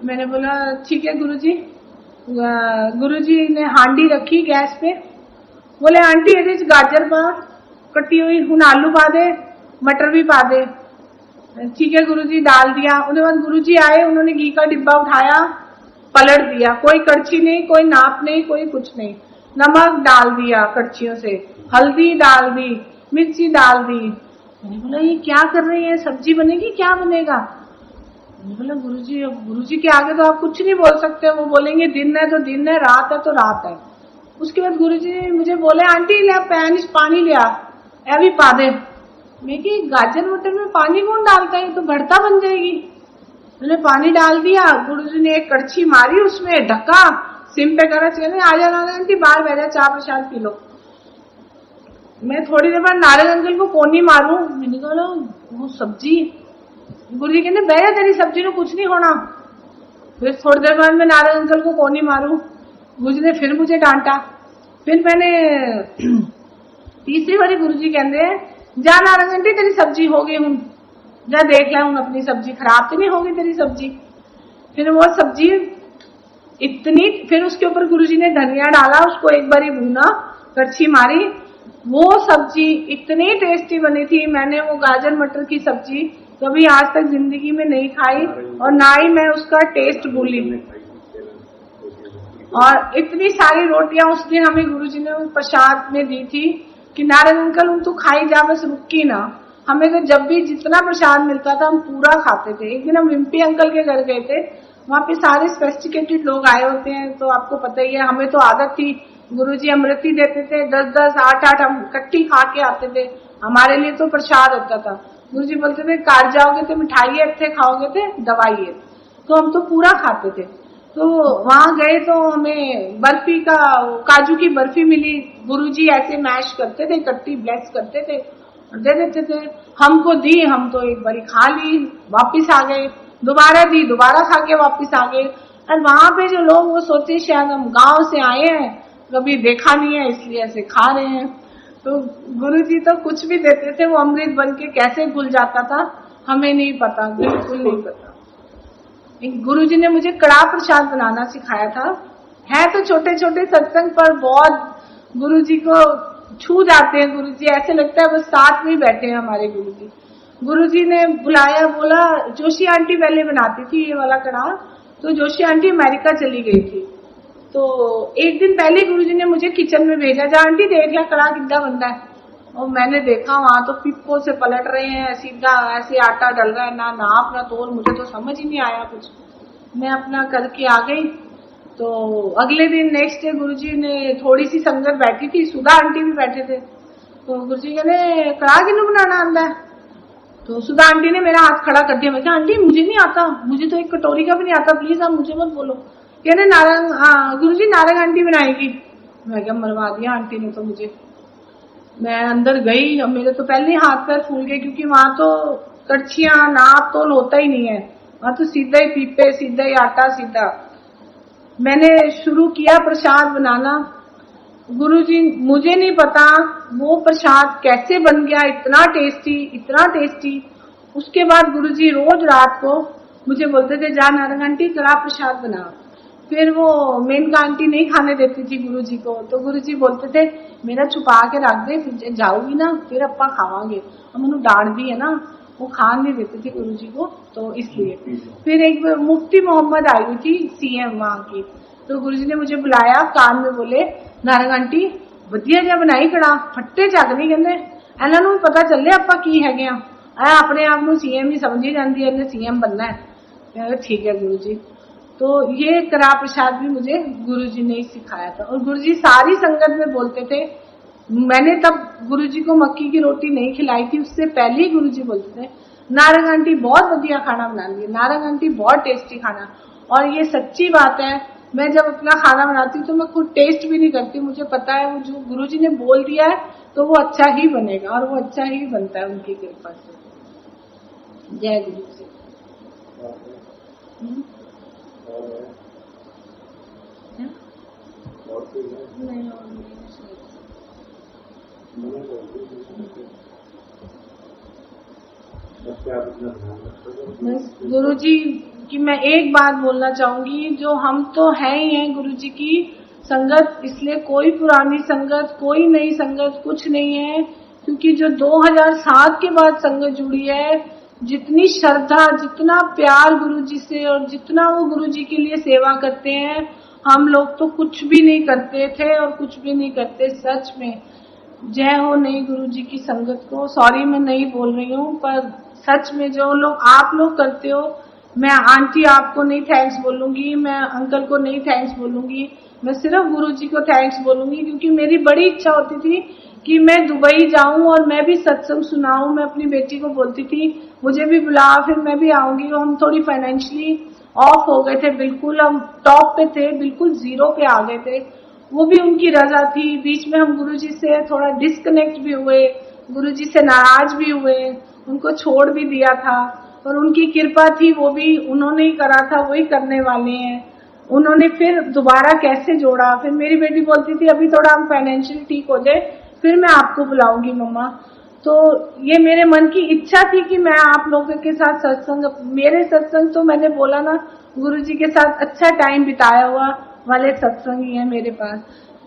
मैंने बोला ठीक है गुरुजी। गुरुजी ने हांडी रखी गैस पे, बोले आंटी ये गाजर पा, कटी हुई हुन आलू पा दे, मटर भी पा दे। ठीक है गुरुजी, डाल दिया। उसके बाद गुरुजी आए, उन्होंने घी का डिब्बा उठाया, पलट दिया, कोई कड़छी नहीं, कोई नाप नहीं, कोई कुछ नहीं। नमक डाल दिया कड़छियों से, हल्दी डाल दी, मिर्ची डाल दी। मैंने बोला ये क्या कर रही है, सब्जी बनेगी क्या बनेगा? मैंने बोला गुरुजी, अब गुरुजी के आगे तो आप कुछ नहीं बोल सकते, वो बोलेंगे दिन है तो दिन है, रात है तो रात है। उसके बाद गुरुजी मुझे बोले आंटी ले पैन पानी लिया, अभी पा दे। मैं कि गाजर मटर में पानी कौन डालता है, तो भरता बन जाएगी। मैंने पानी डाल दिया, गुरुजी ने एक कड़छी मारी, उसमें ढक्का, सिम पे करा, चले आ जाना आंटी बाहर बैठा, चाय प्रसाद पी लो। मैं थोड़ी देर बाद नारायण अंकल को कोनी मारू, मैंने कहा वो सब्जी, गुरुजी कहने बहरा तेरी सब्जी को कुछ नहीं होना। फिर थोड़ी देर बाद मैं नारायण अंकल को कोनी मारू, गुरुजी ने फिर मुझे डांटा। फिर मैंने तीसरी बारी गुरुजी कहते जा नारायण आंटी तेरी सब्जी हो गई हूं, जा देख ला हूं अपनी सब्जी खराब तो नहीं होगी तेरी सब्जी। फिर वो सब्जी इतनी, फिर उसके ऊपर गुरुजी ने धनिया डाला, उसको एक बारी भूना, कड़छी मारी, वो सब्जी इतनी टेस्टी बनी थी। मैंने वो गाजर मटर की सब्जी कभी आज तक जिंदगी में नहीं खाई और ना ही मैं उसका टेस्ट भूली। और इतनी सारी रोटियां उस दिन हमें गुरुजी ने प्रसाद में दी थी कि नारायण अंकल तू खाई जा, बस रुकी ना। हमें तो जब भी जितना प्रसाद मिलता था हम पूरा खाते थे। एक दिन हम विम्पी अंकल के घर गए थे, वहां पे सारे सोफिस्टिकेटेड लोग आए होते हैं, तो आपको पता ही है, हमें तो आदत थी, गुरुजी अमृति देते थे 10-10, 8-8 हम इकट्ठी खा के आते थे। हमारे लिए तो प्रसाद होता था। गुरुजी बोलते थे कार जाओगे तो मिठाई अच्छे खाओगे थे, दवाई है, तो हम तो पूरा खाते थे। तो वहां गए तो हमें बर्फी का, काजू की बर्फी मिली। गुरुजी ऐसे मैश करते थे, इकट्ठी ब्लेस करते थे और दे देते थे। हमको दी, हम तो एक बारी खा ली, वापिस आ गए, दोबारा दी, दोबारा खा के वापिस आ गए। और वहां पे जो लोग वो सोचे शायद हम गांव से आए हैं, कभी देखा नहीं है इसलिए ऐसे खा रहे हैं। तो गुरुजी तो कुछ भी देते थे, वो अमृत बन के कैसे घुल जाता था हमें नहीं पता, बिल्कुल नहीं पता। गुरुजी ने मुझे कड़ा प्रसाद बनाना सिखाया था। है तो छोटे छोटे सत्संग पर बहुत गुरुजी को छू जाते हैं। गुरुजी ऐसे लगता है बस साथ में ही बैठे हैं हमारे गुरुजी। गुरुजी ने बुलाया, बोला जोशी आंटी पहले बनाती थी ये वाला कड़ा, तो जोशी आंटी अमेरिका चली गई थी। तो एक दिन पहले गुरुजी ने मुझे किचन में भेजा, जा आंटी देख लिया कड़ा कितना बनता है। और मैंने देखा वहां तो पिप्पो से पलट रहे हैं, सीधा ऐसे आटा डल रहा है, ना नाप ना तोल, मुझे तो समझ ही नहीं आया कुछ। मैं अपना करके आ गई। तो अगले दिन नेक्स्ट डे गुरुजी ने थोड़ी सी संगत बैठी थी, सुधा आंटी भी बैठे थे। तो गुरुजी कहने कड़ा किन्नू बनाना आंदा है? तो सुधा आंटी ने मेरा हाथ खड़ा कर दिया। मैं कहा आंटी मुझे नहीं आता, मुझे तो एक कटोरी का भी नहीं आता, प्लीज आप मुझे मत बोलो। कहने नारंग, हाँ गुरुजी नारंग आंटी बनाएगी। मैं क्या मरवा दिया आंटी ने तो मुझे। मैं अंदर गई, अब मेरे तो पहले ही हाथ पैर फूल गए, क्योंकि वहां तो कड़छियां नाप तोल होता ही नहीं है, वहां तो सीधा ही पीपे, सीधा ही आटा, सीधा। मैंने शुरू किया प्रसाद बनाना। गुरुजी मुझे नहीं पता वो प्रसाद कैसे बन गया, इतना टेस्टी, इतना टेस्टी। उसके बाद गुरुजी रोज रात को मुझे बोलते थे जा नारंग आंटी कड़ा प्रसाद बना। फिर वो मेनका आंटी नहीं खाने देती थी गुरुजी को, तो गुरुजी बोलते थे मेरा छुपा के रख दे, फिर जाऊगी ना फिर अपा खावांगे। हम उन्होंने डांट दी है ना, वो खान नहीं देते थे गुरुजी को, तो इसलिए। फिर एक मुफ्ती मोहम्मद आई हुई थी सीएम वहां की, तो गुरुजी ने मुझे बुलाया, कान में बोले नारंग आंटी वधिया जिहा बनाई कड़ा, फट्टे झग नहीं कहंदे, इन्हां नूं पता चले आपां की हैगे आ, अपने आप नूं सीएम ही समझी जांदी है, इन्हें सीएम बनना है। ठीक है गुरुजी। तो ये कड़ा प्रसाद भी मुझे गुरुजी ने ही सिखाया था। और गुरुजी सारी संगत में बोलते थे, मैंने तब गुरुजी को मक्की की रोटी नहीं खिलाई थी, उससे पहले ही गुरुजी बोलते थे नारंग आंटी बहुत बढ़िया खाना बनाती है, नारंग आंटी बहुत टेस्टी खाना। और ये सच्ची बात है, मैं जब अपना खाना बनाती हूँ तो मैं खुद टेस्ट भी नहीं करती, मुझे पता है वो जो गुरुजी ने बोल दिया है तो वो अच्छा ही बनेगा, और वो अच्छा ही बनता है उनकी कृपा से। जय गुरु जी। बस गुरुजी की मैं एक बात बोलना चाहूंगी, जो हम तो हैं ही हैं गुरुजी की संगत, इसलिए कोई पुरानी संगत, कोई नई संगत कुछ नहीं है, क्योंकि जो 2007 के बाद संगत जुड़ी है, जितनी श्रद्धा, जितना प्यार गुरुजी से और जितना वो गुरुजी के लिए सेवा करते हैं, हम लोग तो कुछ भी नहीं करते थे और कुछ भी नहीं करते। सच में जय हो नई गुरुजी की संगत को। सॉरी मैं नहीं बोल रही हूँ, पर सच में जो लोग आप लोग करते हो, मैं आंटी आपको नहीं थैंक्स बोलूंगी, मैं अंकल को नहीं थैंक्स बोलूंगी, मैं सिर्फ गुरुजी को थैंक्स बोलूंगी, क्योंकि मेरी बड़ी इच्छा होती थी कि मैं दुबई जाऊं और मैं भी सत्संग सुनाऊं। मैं अपनी बेटी को बोलती थी मुझे भी बुला, फिर मैं भी आऊंगी। हम थोड़ी फाइनेंशियली ऑफ हो गए थे, बिल्कुल हम टॉप पे थे, बिल्कुल जीरो पे आ गए थे, वो भी उनकी रजा थी। बीच में हम गुरुजी से थोड़ा डिस्कनेक्ट भी हुए, गुरुजी से नाराज भी हुए, उनको छोड़ भी दिया था, और उनकी कृपा थी, वो भी उन्होंने ही करा था, वही करने वाले हैं। उन्होंने फिर दोबारा कैसे जोड़ा। फिर मेरी बेटी बोलती थी अभी थोड़ा हम फाइनेंशियल ठीक हो जाए फिर मैं आपको बुलाऊंगी मम्मा। तो ये मेरे मन की इच्छा थी कि मैं आप लोगों के साथ सत्संग, मेरे सत्संग तो मैंने बोला ना गुरुजी के साथ अच्छा टाइम बिताया हुआ वाले सत्संग ही है मेरे पास।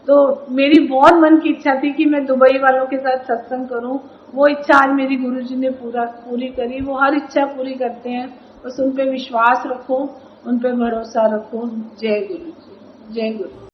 तो मेरी बहुत मन की इच्छा थी कि मैं दुबई वालों के साथ सत्संग करूं, वो इच्छा आज मेरी गुरुजी ने पूरी करी। वो हर इच्छा पूरी करते हैं, बस उन पे विश्वास रखो, उन पे भरोसा रखो। जय गुरु जी, जय गुरु।